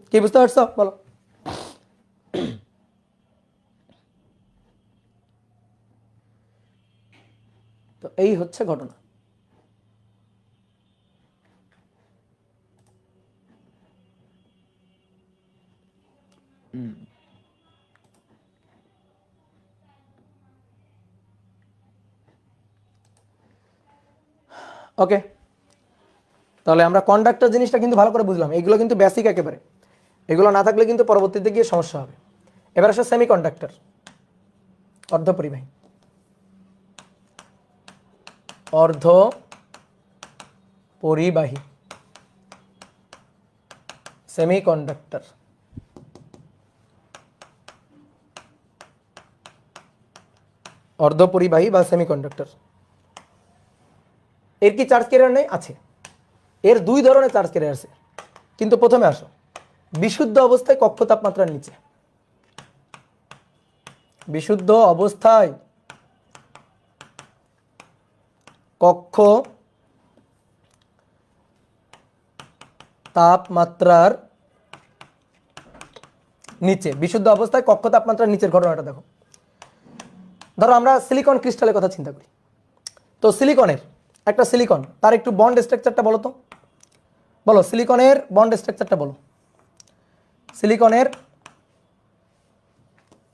কি বুঝতে পারছো? বলো। তো এই হচ্ছে ঘটনা। ওকে, তাহলে আমরা কন্ডাক্টর জিনিসটা কিন্তু ভালো করে বুঝলাম। এগুলো কিন্তু বেসিক একেবারে, এগুলো না থাকলে কিন্তু পরবর্তীতে গিয়ে সমস্যা হবে। এবার আসলে সেমিকন্ডাক্টর, অর্ধপরিবাহী, অর্ধপরিবাহী সেমিকন্ডাক্টর। অর্ধপরিবাহী বা সেমিকন্ডাক্টর, এর কি চার্জ ক্যারিয়ার নেই? আছে। এর দুই ধরনের চার্জ ক্যারিয়ার আছে। কিন্তু প্রথমে আসো, বিশুদ্ধ অবস্থায় কক্ষ তাপমাত্রার নিচে, বিশুদ্ধ অবস্থায় কক্ষ তাপমাত্রার নিচে, বিশুদ্ধ অবস্থায় কক্ষ তাপমাত্রার নিচের ঘটনাটা দেখো। ধরো আমরা সিলিকন ক্রিস্টালের কথা চিন্তা করি। তো সিলিকনের একটা সিলিকন, তার একটু বন্ড স্ট্রাকচারটা বলো তো, বলো সিলিকনের বন্ড স্ট্রাকচারটা বলো। সিলিকনের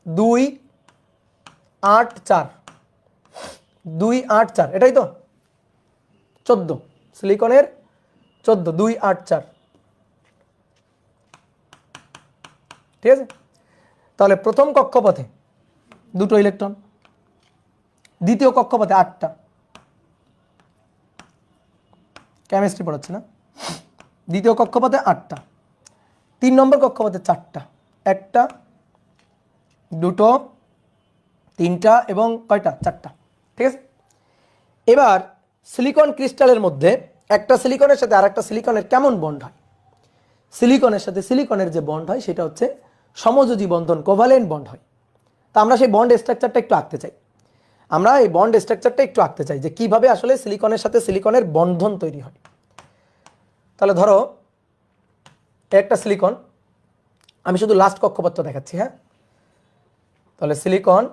2-8-4, 2-8-4, এটাই তো 14, সিলিকনের 14, 2-8-4, ঠিক আছে। তাহলে প্রথম কক্ষপথে 2টো ইলেকট্রন, দ্বিতীয় কক্ষপথে 8টা, কেমিস্ট্রি পড়াচ্ছে না, দ্বিতীয় কক্ষপথে 8টা, 3 নম্বর কক্ষপথে 4টা, 1টা 2টো 3টা এবং কয়টা? 4টা, ঠিক আছে। এবার সিলিকন ক্রিস্টালের মধ্যে একটা সিলিকনের সাথে আরেকটা সিলিকনের কেমন বন্ড হয়? সিলিকনের সাথে সিলিকনের যে বন্ড হয় সেটা হচ্ছে সমযোজী বন্ধন, কোভালেন্ট বন্ড হয়। তা আমরা সেই বন্ড স্ট্রাকচারটা একটু আঁকতে চাই। আমরা এই বন্ড স্ট্রাকচারটা একটু আঁকতে চাই যে কিভাবে আসলে সিলিকনের সাথে সিলিকনের বন্ধন তৈরি হয়। তাহলে ধরো একটা সিলিকন, আমি শুধু লাস্ট কক্ষপথটা দেখাচ্ছি, হ্যাঁ। তাহলে সিলিকন,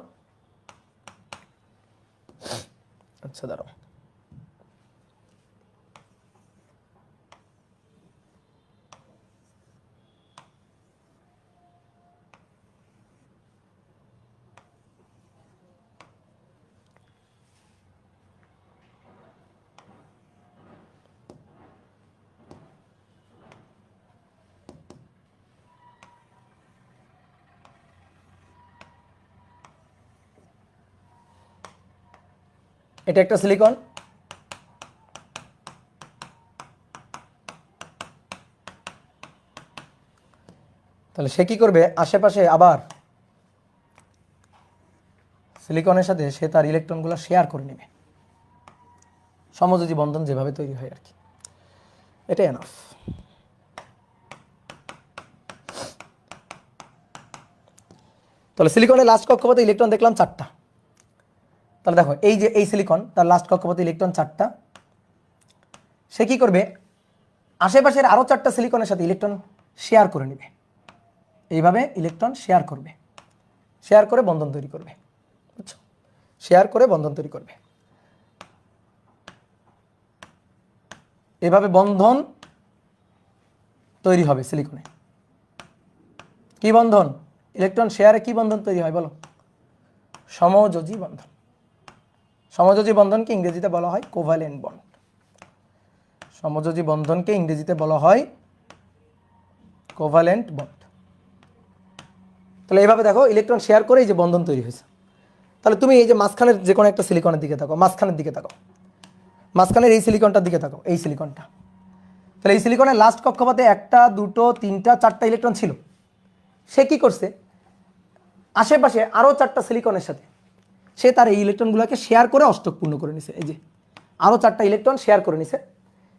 আচ্ছা দাঁড়াও, এটা একটা সিলিকন, তাহলে সে কি করবে? আশেপাশে আবার সিলিকনের সাথে সে তার ইলেকট্রনগুলো শেয়ার করে নেবে, সমযোজী বন্ধন যেভাবে তৈরি হয় আর কি। এটাই এনাফ। তাহলে সিলিকনের লাস্ট কক্ষপথে ইলেকট্রন দেখলাম 4টা। তাহলে দেখো এই যে এই সিলিকন, তার লাস্ট কক্ষপথে ইলেকট্রন 4টা, সে কি করবে? আশেপাশের আরো 4টা সিলিকনের সাথে ইলেকট্রন শেয়ার করে নেবে, এইভাবে ইলেকট্রন শেয়ার করবে, শেয়ার করে বন্ধন তৈরি করবে, বুঝছো? শেয়ার করে বন্ধন তৈরি করবে, এভাবে বন্ধন তৈরি হবে সিলিকনে। কি বন্ধন? ইলেকট্রন শেয়ারে কি বন্ধন তৈরি হয় বলো? সমযোজী বন্ধন। সমযোজী বন্ধনকে ইংরেজিতে বলা হয় কোভালেন্ট বন্ড। সমযোজী বন্ধনকে ইংরেজিতে বলা হয় কোভালেন্ট বন্ড। তাহলে এইভাবে দেখো ইলেকট্রন শেয়ার করে এই যে বন্ধন তৈরি হয়েছে। তাহলে তুমি এই যে মাঝখানের যে কোনো একটা সিলিকনের দিকে তাকাও, মাঝখানের দিকে তাকাও, মাঝখানের এই সিলিকনটার দিকে তাকাও, এই সিলিকনটা। তাহলে এই সিলিকনের লাস্ট কক্ষপথে 1টা 2টো 3টা 4টা ইলেকট্রন ছিল। সে কি করছে? আশেপাশে আরও 4টা সিলিকনের সাথে সে তার এই ইলেকট্রনগুলোকে শেয়ার করে অষ্টক পূর্ণ করে নিছে। এই যে আরও 4টা ইলেকট্রন শেয়ার করে নিছে,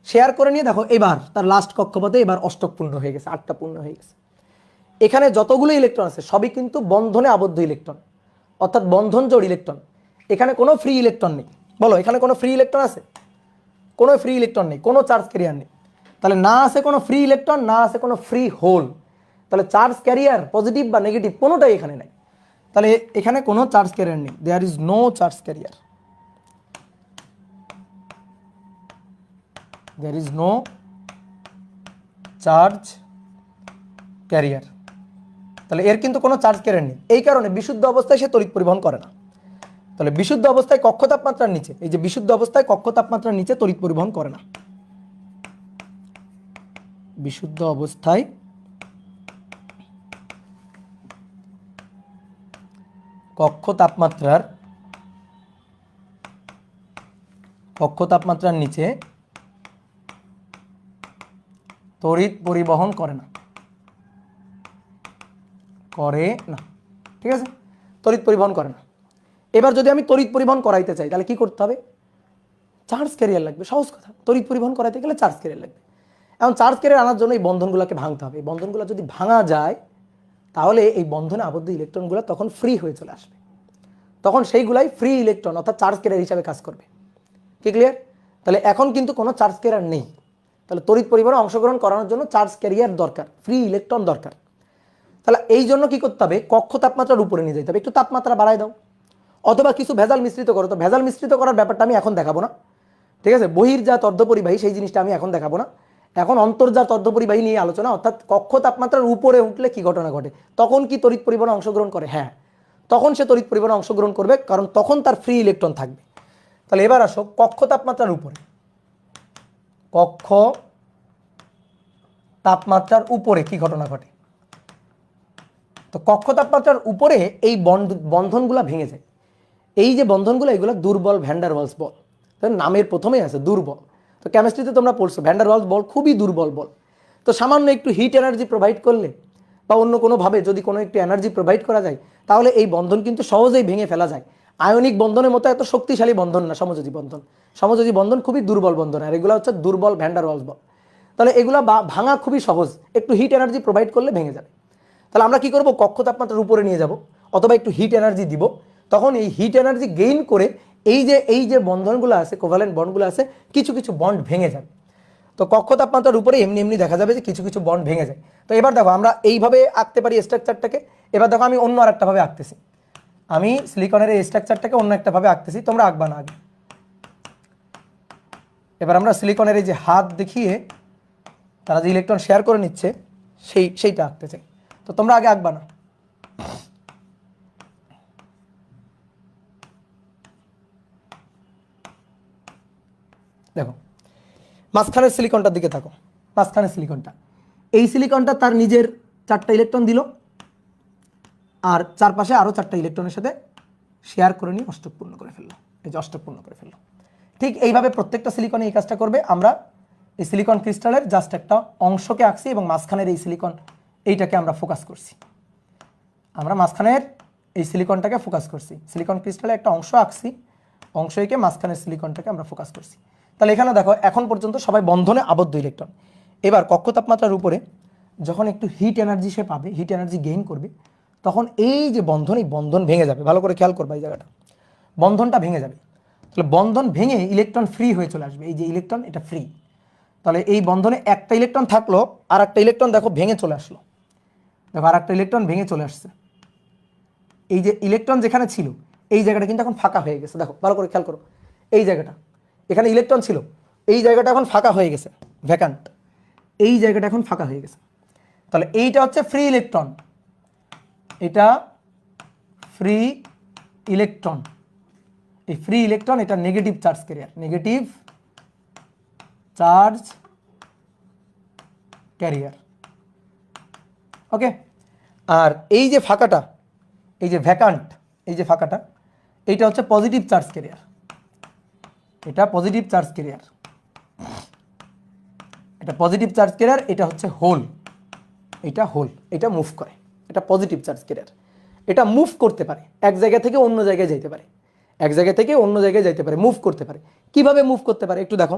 শেয়ার করে নিয়ে দেখো এবার তার লাস্ট কক্ষপথে এবার অষ্টক পূর্ণ হয়ে গেছে, 8টা পূর্ণ হয়ে গেছে। এখানে যতগুলো ইলেকট্রন আছে সবই কিন্তু বন্ধনে আবদ্ধ ইলেকট্রন, অর্থাৎ বন্ধন জোড় ইলেকট্রন। এখানে কোনো ফ্রি ইলেকট্রন নেই। বলো এখানে কোনো ফ্রি ইলেকট্রন আছে? কোনো ফ্রি ইলেকট্রন নেই, কোনো চার্জ ক্যারিয়ার নেই। তাহলে না আছে কোনো ফ্রি ইলেকট্রন, না আছে কোনো ফ্রি হোল। তাহলে চার্জ ক্যারিয়ার পজিটিভ বা নেগেটিভ কোনোটাই এখানে নাই। তাহলে এখানে কোনো চার্জ ক্যারিয়ার নেই, there is no charge carrier, there is no charge carrier. তাহলে এর কিন্তু কোনো চার্জ ক্যারিয়ার নেই, এই কারণে বিশুদ্ধ অবস্থায় সে তড়িৎ পরিবহন করে না। তাহলে বিশুদ্ধ অবস্থায় কক্ষ তাপমাত্রার নিচে, এই যে বিশুদ্ধ অবস্থায় কক্ষ তাপমাত্রার নিচে তড়িৎ পরিবহন করে না। বিশুদ্ধ অবস্থায় কক্ষ তাপমাত্রার নিচে তড়িৎ পরিবহন করে না, ঠিক আছে? তড়িৎ পরিবহন করে না। এবার যদি আমি তড়িৎ পরিবহন করাইতে চাই তাহলে কি করতে হবে? চার্জ ক্যারিয়ার লাগবে, সহজ কথা। তড়িৎ পরিবহন করাইতে গেলে চার্জ ক্যারিয়ার লাগবে। এখন চার্জ ক্যারিয়ার আনার জন্য এই বন্ধনগুলোকে ভাঙতে হবে। এই বন্ধনগুলো যদি ভাঙা যায় তাহলে এই বন্ধনে আবদ্ধ ইলেকট্রনগুলো তখন ফ্রি হয়ে চলে আসবে, তখন সেইগুলাই ফ্রি ইলেকট্রন অর্থাৎ চার্জ ক্যারিয়ার হিসাবে কাজ করবে। কি ক্লিয়ার? তাহলে এখন কিন্তু কোনো চার্জ ক্যারিয়ার নেই, তাহলে তড়িৎ পরিবহনে অংশগ্রহণ করানোর জন্য চার্জ ক্যারিয়ার দরকার, ফ্রি ইলেকট্রন দরকার। তাহলে এই জন্য কি করতে হবে? কক্ষ তাপমাত্রার উপরে নিয়ে যেতে হবে, একটু তাপমাত্রা বাড়ায় দাও, অথবা কিছু ভেজাল মিশ্রিত করো। তো ভেজাল মিশ্রিত করার ব্যাপারটা আমি এখন দেখাবো না, ঠিক আছে? বহির্জাত অর্ধপরিবাহী সেই জিনিসটা আমি এখন দেখাবো না। এখন অন্তর্জাত অর্ধপরিবাহী নিয়ে আলোচনা, অর্থাৎ কক্ষ তাপমাত্রার উপরে উঠলে কি ঘটনা ঘটে, তখন কি তড়িৎ পরিবহনে অংশগ্রহণ করে? হ্যাঁ, তখন সে তড়িৎ পরিবহনে অংশগ্রহণ করবে, কারণ তখন তার ফ্রি ইলেকট্রন থাকবে। তাহলে এবার আসো কক্ষ তাপমাত্রার উপরে, কক্ষ তাপমাত্রার উপরে কি ঘটনা ঘটে? তো কক্ষ তাপমাত্রার উপরে এই বন্ধনগুলা ভেঙে যায়। এই যে বন্ধনগুলো, এগুলো দুর্বল ভ্যান ডার ওয়ালস বল, নামের প্রথমেই আছে দুর্বল। তো কেমিস্ট্রিতে তোমরা পড়ছো ভ্যান ডার ওয়ালস বল খুবই দুর্বল বল। তো সামান্য একটু হিট এনার্জি প্রোভাইড করলে বা অন্য কোনোভাবে যদি কোনো একটু এনার্জি প্রোভাইড করা যায় তাহলে এই বন্ধন কিন্তু সহজেই ভেঙে ফেলা যায়। আয়নিক বন্ধনের মতো এত শক্তিশালী বন্ধন না সমযোজী বন্ধন। সমযোজী বন্ধন খুবই দুর্বল বন্ধন, আর এগুলো হচ্ছে দুর্বল ভ্যান ডার ওয়ালস বল। তাহলে এগুলো ভাঙা খুবই সহজ, একটু হিট এনার্জি প্রোভাইড করলে ভেঙে যাবে। তাহলে আমরা কি করব? কক্ষ তাপমাত্রার উপরে নিয়ে যাব, অথবা একটু হিট এনার্জি দিব। তখন এই হিট এনার্জি গেইন করে এই যে বন্ধনগুলো আছে, কোভালেন্ট বন্ডগুলো আছে, কিছু কিছু বন্ড ভেঙে যাবে। তো কক্ষ তাপমাত্রার উপরে এমনি এমনি দেখা যাবে যে কিছু কিছু বন্ড ভেঙে যায়। তো এবার দেখো আমরা এইভাবে আঁকতে পারি স্ট্রাকচারটাকে। এবার দেখো আমি অন্য আরেকটা ভাবে আঁকতেছি, আমি সিলিকনের এই স্ট্রাকচারটাকে অন্য একটা ভাবে আঁকতেছি, তোমরা আঁকবা না আগে। এবার আমরা সিলিকনের এই যে হাত দেখিয়ে তারা যে ইলেকট্রন শেয়ার করে নিচ্ছে সেইটা আঁকতে চাই। তো তোমরা আগে আঁকবা না। দেখো মাঝখানের সিলিকনটার দিকে থাকো, মাঝখানের সিলিকনটা, এই সিলিকনটা তার নিজের 4টা ইলেকট্রন দিল, আর চারপাশে আরও 4টা ইলেকট্রনের সাথে শেয়ার করে নিয়ে অষ্টক পূর্ণ করে ফেললো। এই যে অষ্টক পূর্ণ করে ফেললো। ঠিক এইভাবে প্রত্যেকটা সিলিকনে এই কাজটা করবে। আমরা এই সিলিকন ক্রিস্টালের জাস্ট একটা অংশকে আঁকছি এবং মাঝখানের এই সিলিকন এইটাকে আমরা ফোকাস করছি। আমরা মাঝখানের এই সিলিকনটাকে ফোকাস করছি, সিলিকন ক্রিস্টালে একটা অংশ আঁকছি, অংশ এঁকে মাঝখানের সিলিকনটাকে আমরা ফোকাস করছি। তাহলে এখানে দেখো এখন পর্যন্ত সবাই বন্ধনে আবদ্ধ ইলেকট্রন। এবার কক্ষ তাপমাত্রার উপরে যখন একটু হিট এনার্জি সে পাবে, হিট এনার্জি গেইন করবে, তখন এই যে বন্ধন, এই বন্ধন ভেঙে যাবে। ভালো করে খেয়াল করবা এই জায়গাটা, বন্ধনটা ভেঙে যাবে। তাহলে বন্ধন ভেঙে ইলেকট্রন ফ্রি হয়ে চলে আসবে। এই যে ইলেকট্রন, এটা ফ্রি। তাহলে এই বন্ধনে একটা ইলেকট্রন থাকলো, আর একটা ইলেকট্রন দেখো ভেঙে চলে আসলো। দেখো আর একটা ইলেকট্রন ভেঙে চলে আসছে। এই যে ইলেকট্রন যেখানে ছিল এই জায়গাটা কিন্তু এখন ফাঁকা হয়ে গেছে। দেখো ভালো করে খেয়াল করো, এই জায়গাটা, এখানে ইলেকট্রন ছিল, এই জায়গাটা এখন ফাঁকা হয়ে গেছে, ভ্যাকান্ট। এই জায়গাটা এখন ফাঁকা হয়ে গেছে। তাহলে এইটা হচ্ছে ফ্রি ইলেকট্রন, এটা ফ্রি ইলেকট্রন। এই ফ্রি ইলেকট্রন এটা negative charge carrier, negative charge carrier. Okay. আর এই যে ফাঁকাটা, এই যে ভ্যাকান্ট, এই যে ফাঁকাটা, এইটা হচ্ছে পজিটিভ চার্জ ক্যারিয়ার। এটা পজিটিভ চার্জ ক্যারিয়ার, এটা পজিটিভ চার্জ ক্যারিয়ার। এটা হচ্ছে হোল, এটা হোল, এটা মুভ করে, এটা পজিটিভ চার্জ ক্যারিয়ার। এটা মুভ করতে পারে, এক জায়গা থেকে অন্য জায়গায় যাইতে পারে, এক জায়গা থেকে অন্য জায়গায় যাইতে পারে, মুভ করতে পারে। কিভাবে মুভ করতে পারে একটু দেখো।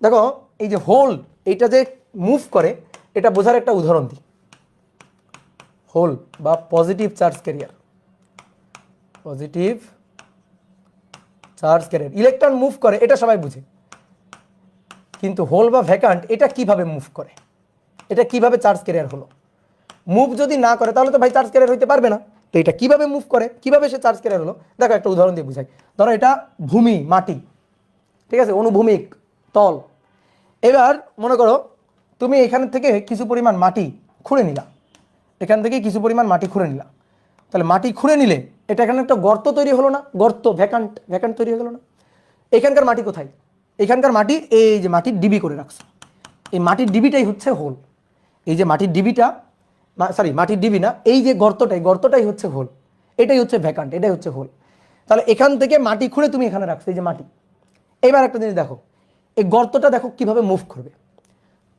দেখো এই যে হোল, এইটা যে মুভ করে, এটা বোঝার একটা উদাহরণ দিই। হোল বা positive charge carrier, positive charge career. Electron move করে এটা সবাই বুঝে, কিন্তু হোল বা ভ্যাকান্ট এটা কিভাবে মুভ করে, এটা কিভাবে চার্জ ক্যারিয়ার হলো? মুভ যদি না করে তাহলে তো ভাই চার্জ ক্যারিয়ার হইতে পারবে না। তো এটা কিভাবে মুভ করে, কিভাবে সে চার্জ ক্যারিয়ার হলো? দেখো একটা উদাহরণ দিয়ে বুঝাই। ধরো এটা ভূমি, মাটি, ঠিক আছে, অনুভূমিক তল। এবার মনে করো তুমি এখান থেকে কিছু পরিমাণ মাটি খুঁড়ে নিলা, এখান থেকে কিছু পরিমাণ মাটি খুঁড়ে নিলা। তাহলে মাটি খুঁড়ে নিলে এটা এখানে একটা গর্ত তৈরি হলো না? গর্ত, ভ্যাকান্ট, ভ্যাকান্ট তৈরি হয়ে গেল না? এখানকার মাটি কোথায়? এখানকার মাটি এই যে মাটির ডিবি করে রাখছো, এই মাটির ডিবিটাই হচ্ছে হোল। এই যে মাটির ডিবিটা, সরি মাটির ডিবি না, এই যে গর্তটাই, গর্তটাই হচ্ছে হোল, এটাই হচ্ছে ভ্যাকান্ট, এটাই হচ্ছে হোল। তাহলে এখান থেকে মাটি খুঁড়ে তুমি এখানে রাখছো, এই যে মাটি। এবার একটা জিনিস দেখো, এই গর্তটা দেখো কিভাবে মুভ করবে।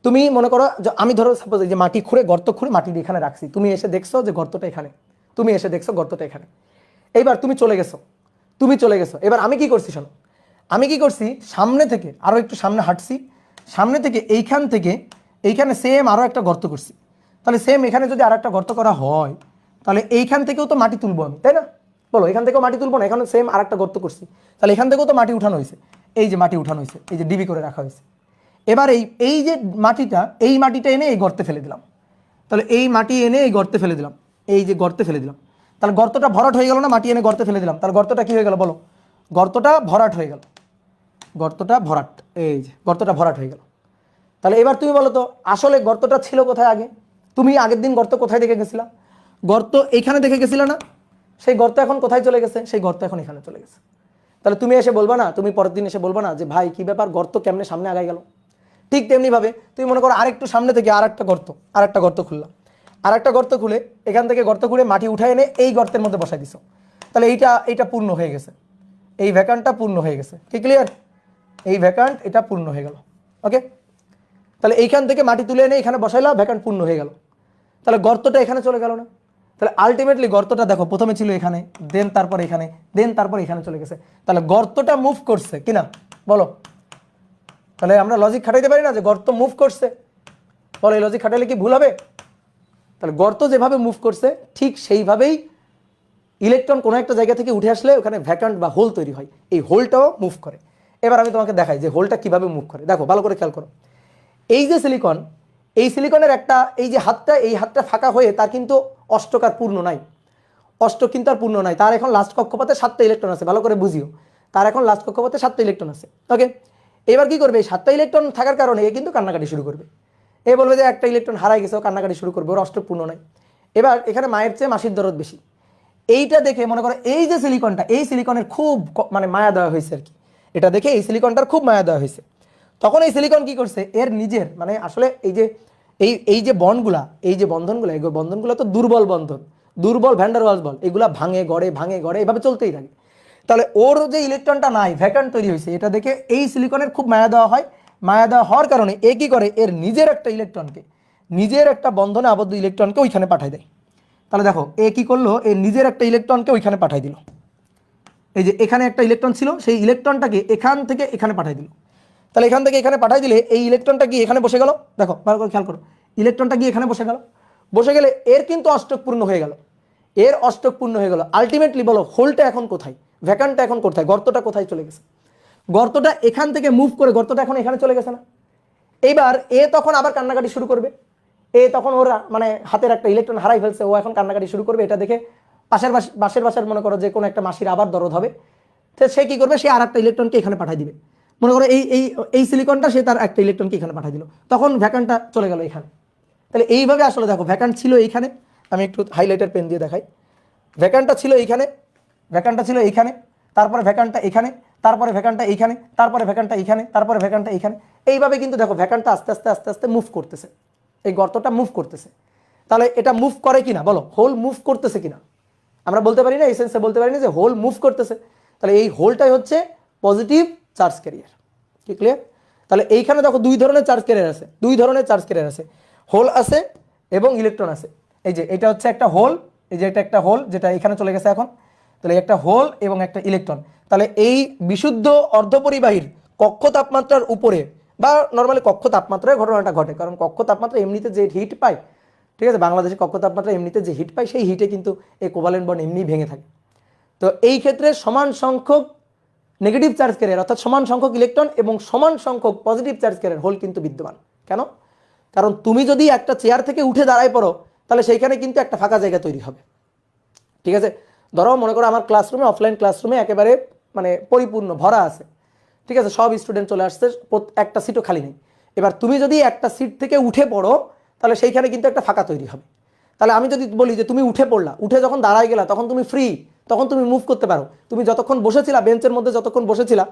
তুমি মনে করো যে আমি ধরো সাপোজ এই যে মাটি খুঁড়ে, গর্ত খুঁড়ে মাটি এখানে রাখছি, তুমি এসে দেখছো যে গর্তটা এখানে, তুমি এসে দেখছো গর্তটা এখানে। এইবার তুমি চলে গেছো, তুমি চলে গেছো। এবার আমি কি করছি শোনো, আমি কি করছি, সামনে থেকে আরো একটু সামনে হাঁটছি, সামনে থেকে এইখান থেকে এইখানে সেম আরো একটা গর্ত করছি। তাহলে সেম এখানে যদি আর একটা গর্ত করা হয়, তাহলে এইখান থেকেও তো মাটি তুলবো আমি, তাই না? বলো, এখান থেকেও মাটি তুলবো না? এখানে সেম আর একটা গর্ত করছি, তাহলে এখান থেকেও তো মাটি উঠানো হয়েছে। এই যে মাটি উঠানো হয়েছে, এই যে ডিবি করে রাখা হয়েছে। এবার এই যে মাটিটা, এই মাটিটা এনে এই গর্তে ফেলে দিলাম। তাহলে এই মাটি এনে এই গর্তে ফেলে দিলাম, এই যে গর্তে ফেলে দিলাম। তাহলে গর্তটা ভরাট হয়ে গেল না? মাটি এনে গর্তে ফেলে দিলাম, তাহলে গর্তটা কি হয়ে গেল বলো? গর্তটা ভরাট হয়ে গেল, গর্তটা ভরাট, এই যে গর্তটা ভরাট হয়ে গেল। তাহলে এবার তুমি বলো তো আসলে গর্তটা ছিল কোথায় আগে? তুমি আগের দিন গর্ত কোথায় দেখে গেছিলা? গর্ত এইখানে দেখে গেছিলা না? সেই গর্ত এখন কোথায় চলে গেছে? সেই গর্ত এখন এখানে চলে গেছে। তাহলে তুমি এসে বলবা না, তুমি পরের দিন এসে বলবা না যে ভাই কি ব্যাপার, গর্ত কেমনে সামনে আগায় গেল? ঠিক তেমনি ভাবে তুমি মনে করো আরেকটু সামনে থেকে আর একটা গর্ত খুললাম, আর একটা গর্ত খুলে এখান থেকে গর্ত খুলে মাটি উঠায় এনে এই গর্তের মধ্যে বসাই দিছো। তাহলে এইটা পূর্ণ হয়ে গেছে, এই ভ্যাকান্টটা পূর্ণ হয়ে গেছে। কি ক্লিয়ার? এই ভ্যাকান্ট এটা পূর্ণ হয়ে গেল। ওকে, তাহলে এইখান থেকে মাটি তুলে এনে এখানে বসাইলাম, ভ্যাকান্ট পূর্ণ হয়ে গেল। তাহলে গর্তটা এখানে চলে গেল না? তাহলে আলটিমেটলি গর্তটা দেখো প্রথমে ছিল এখানে, দেন তারপর এখানে, দেন তারপর এখানে চলে গেছে। তাহলে গর্তটা মুভ করছে কিনা বলো? তাহলে আমরা লজিক খাটাইতে পারি না যে গর্ত মুভ করছে? বলো, এই লজিক খাটাইলে কি ভুল হবে? তাহলে গর্ত যেভাবে মুভ করছে ঠিক সেইভাবেই ইলেকট্রন কোনো একটা জায়গা থেকে উঠে আসলে ওখানে ভ্যাকান্ট বা হোল তৈরি হয়, এই হোলটাও মুভ করে। এবার আমি তোমাকে দেখাই যে হোলটা কিভাবে মুভ করে। দেখো ভালো করে খেয়াল করো, এই যে সিলিকন, এই সিলিকনের একটা এই যে হাতটা, এই হাতটা ফাঁকা হয়ে তার কিন্তু অষ্টক আর পূর্ণ নাই, অষ্টক কিন্তু আর পূর্ণ নাই। তার এখন লাস্ট কক্ষপথে 7টা ইলেকট্রন আছে, ভালো করে বুঝিও, তার এখন লাস্ট কক্ষপথে 7টা ইলেকট্রন আছে। ওকে, এবার কি করবে? এই 7টা ইলেকট্রন থাকার কারণে এ কিন্তু কান্নাকাটি শুরু করবে। এ বলবে যে একটা ইলেকট্রন হারাই গেছে, ও কান্নাকাটি শুরু করবে, ওর অষ্টক পূর্ণ নাই। এবার এখানে মায়ের চেয়ে মাসির দরদ বেশি। এইটা দেখে মনে করো এই যে সিলিকনটা, এই সিলিকনের খুব মানে মায়া দেওয়া হয়েছে আর কি, এটা দেখে এই সিলিকনটার খুব মায়া দেওয়া হয়েছে। তখন এই সিলিকন কি করছে, এর নিজের মানে আসলে এই যে বন্ডগুলা, এই যে বন্ধনগুলো, এই বন্ধনগুলো তো দুর্বল বন্ধন, দুর্বল ভ্যান্ডার ওয়ালস বল, এগুলা ভাঙে গড়ে এভাবে চলতেই থাকে। তাহলে ওর যে ইলেকট্রনটা নাই, ভ্যাকান্ট তৈরি হয়েছে, এটা দেখে এই সিলিকনের খুব মায়া দেওয়া হয়। মায়া দেওয়া হওয়ার কারণে এ কি করে, এর নিজের একটা ইলেকট্রনকে, নিজের একটা বন্ধনে আবদ্ধ ইলেকট্রনকে ওইখানে পাঠায় দেয়। তাহলে দেখো এ কি করলো, এর নিজের একটা ইলেকট্রনকে ওইখানে পাঠাই দিল। এই যে এখানে একটা ইলেকট্রন ছিল, সেই ইলেকট্রনটাকে এখান থেকে এখানে পাঠাই দিল। তাহলে এখান থেকে এখানে পাঠাই দিলে এই ইলেকট্রনটা কি এখানে বসে গেল? দেখো ভালো করে খেয়াল করো, ইলেকট্রনটা কি এখানে বসে গেল? বসে গেলে এর কিন্তু অষ্টক পূর্ণ হয়ে গেল, এর অষ্টক পূর্ণ হয়ে গেল। আলটিমেটলি বলো হোলটা এখন কোথায়, ভ্যাকান্টটা এখন কোথায়, গর্তটা কোথায় চলে গেছে? গর্তটা এখান থেকে মুভ করে গর্তটা এখন এখানে চলে গেছে না? এইবার এ তখন আবার কান্নাকাটি শুরু করবে। এ তখন ওর মানে হাতের একটা ইলেকট্রন হারাই ফেলছে, ও এখন কান্নাকাটি শুরু করবে। এটা দেখে পাশের বাসার মনে করো যে কোনো একটা মাসির আবার দরদ হবে, তো সে কি করবে, সে আর একটা ইলেকট্রনকে এখানে পাঠিয়ে দিবে। মনে করো এই সিলিকনটা সে তার একটা ইলেকট্রনকে এখানে পাঠিয়ে দিল, তখন ভ্যাকান্টটা চলে গেল এখানে। তাহলে এইভাবে আসলে দেখো ভ্যাকান্ট ছিল এইখানে, আমি একটু হাইলাইটার পেন দিয়ে দেখাই। ভ্যাকান্টটা ছিল এইখানে, ভ্যাকান্টটা ছিল এইখানে, তারপরে ভ্যাকান্টটা এখানে, তারপরে ভ্যাকান্টটা এইখানে, তারপরে ভ্যাকান্টটা এইখানে, তারপরে ভ্যাকান্টটা এইখানে। এইভাবে কিন্তু দেখো ভ্যাকান্টটা আস্তে আস্তে আস্তে আস্তে মুভ করতেছে, এই গর্তটা মুভ করতেছে। তাহলে এটা মুভ করে কিনা বলো, হোল মুভ করতেছে কিনা? আমরা বলতে পারি না, এই সেন্সে বলতে পারি না যে হোল মুভ করতেছে। তাহলে এই হোলটাই হচ্ছে পজিটিভ চার্জ ক্যারিয়ার। কি ক্লিয়ার? তাহলে এইখানে দেখো দুই ধরনের চার্জ ক্যারিয়ার আছে, দুই ধরনের চার্জ ক্যারিয়ার আছে, হোল আছে এবং ইলেকট্রন আছে। এই যে এটা হচ্ছে একটা হোল, এই যে এটা একটা হোল যেটা এখানে চলে গেছে এখন। তাহলে একটা হোল এবং একটা ইলেকট্রন। তাহলে এই বিশুদ্ধ অর্ধপরিবাহীর কক্ষ তাপমাত্রার উপরে বা নর্মালি কক্ষ তাপমাত্রায় ঘটনাটা ঘটে, কারণ কক্ষ তাপমাত্রা এমনিতে যে হিট পায়, ঠিক আছে, বাংলাদেশে কক্ষ তাপমাত্রা এমনিতে যে হিট পায় সেই হিটে কিন্তু এই কোভালেন্ট বন্ড এমনি ভেঙে থাকে। তো এই ক্ষেত্রে সমান সংখ্যক নেগেটিভ চার্জ ক্যারিয়ার অর্থাৎ সমান সংখ্যক ইলেকট্রন এবং সমান সংখ্যক পজিটিভ চার্জ ক্যারিয়ার হোল কিন্তু বিদ্যমান। কেন? কারণ তুমি যদি একটা চেয়ার থেকে উঠে দাঁড়ায় পড়ো তাহলে সেইখানে কিন্তু একটা ফাঁকা জায়গা তৈরি হবে। ঠিক আছে, ধরো মনে করো আমার ক্লাসরুমে, অফলাইন ক্লাসরুমে একেবারে মানে পরিপূর্ণ ভরা আছে, ঠিক আছে, সব স্টুডেন্ট চলে আসছে, একটা সিটও খালি নেই। এবার তুমি যদি একটা সিট থেকে উঠে পড়ো তাহলে সেইখানে কিন্তু একটা ফাঁকা তৈরি হবে। তাহলে আমি যদি বলি যে তুমি উঠে পড়লা, উঠে যখন দাঁড়ায় গেলা তখন তুমি ফ্রি, তখন তুমি মুভ করতে পারো। তুমি যতক্ষণ বসেছিলা বেঞ্চের মধ্যে, যতক্ষণ বসেছিলা,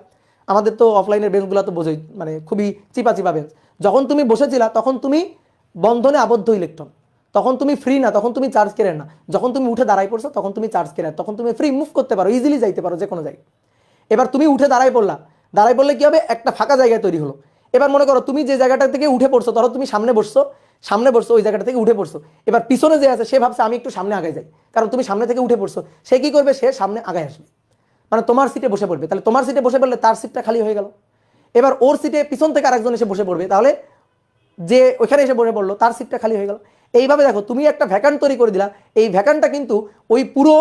আমাদের তো অফলাইনের বেঞ্চগুলো তো বোঝোই মানে খুবই চিপা চিপা বেঞ্চ, যখন তুমি বসেছিলা তখন তুমি বন্ধনে আবদ্ধ ইলেকট্রন, তখন তুমি ফ্রি না, তখন তুমি চার্জ ক্যারিয়ার না। যখন তুমি উঠে দাঁড়াই পড়ছো তখন তুমি চার্জ ক্যারিয়ার, তখন তুমি ফ্রি, মুভ করতে পারো, ইজিলি যাইতে পারো যে কোনো জায়গায়। এবার তুমি উঠে দাঁড়াই পড়লা, দাঁড়াই পড়লে কি হবে, একটা ফাঁকা জায়গায় তৈরি হলো। এবার মনে করো তুমি যে জায়গাটা থেকে উঠে পড়ছো, ধরো তুমি সামনে বসছো, ওই জায়গাটা থেকে উঠে পড়ছো, এবার পিছনে যে আছে সে ভাবছে আমি একটু সামনে আগায় যাই, কারণ তুমি সামনে থেকে উঠে পড়ছো, সে কি করবে, সে সামনে আগায় আসবে, মানে তোমার সিটে বসে পড়বে। তাহলে তোমার সিটে বসে পড়লে তার সিটটা খালি হয়ে গেল। এবার ওর সিটে পিছন থেকে আরেকজন এসে বসে পড়বে, তাহলে যে ওইখানে এসে বসে পড়লো তার সিটটা খালি হয়ে গেল। এইভাবে দেখো তুমি একটা ভ্যাকান্ট তৈরি করে দিলা, এই ভ্যাকান্টটা কিন্তু ওই পুরো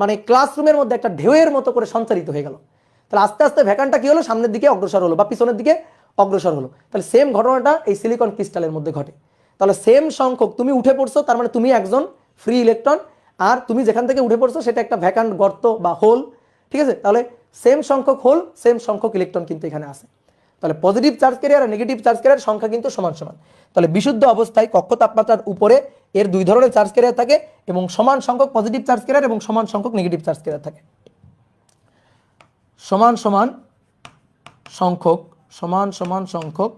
মানে ক্লাসরুমের মধ্যে একটা ঢেউয়ের মতো করে সঞ্চারিত হয়ে গেল। তাহলে আস্তে আস্তে ভ্যাকান্টটা কি হলো, সামনের দিকে অগ্রসর হলো বা পিছনের দিকে অগ্রসর হলো। তাহলে সেম ঘটনাটা এই সিলিকন ক্রিস্টালের মধ্যে ঘটে। তাহলে সেম সংখ্যক তুমি উঠে পড়ছো, তার মানে তুমি একজন ফ্রি ইলেকট্রন, আর তুমি যেখান থেকে উঠে পড়ছো সেটা একটা ভ্যাকান্ট গর্ত বা হোল। ঠিক আছে, তাহলে সেম সংখ্যক হোল, সেম সংখ্যক ইলেকট্রন কিন্তু এখানে আছে। তাহলে পজিটিভ চার্জ ক্যারিয়ার আর নেগেটিভ চার্জ ক্যারিয়ার সংখ্যা কিন্তু সমান সমান। তাহলে বিশুদ্ধ অবস্থায় কক্ষ তাপমাত্রার উপরে এর দুই ধরনের চার্জ ক্যারিয়ার থাকে এবং সমান সংখ্যক পজিটিভ চার্জ ক্যারিয়ার এবং সমান সংখ্যক নেগেটিভ চার্জ ক্যারিয়ার থাকে। সমান সমান সংখ্যক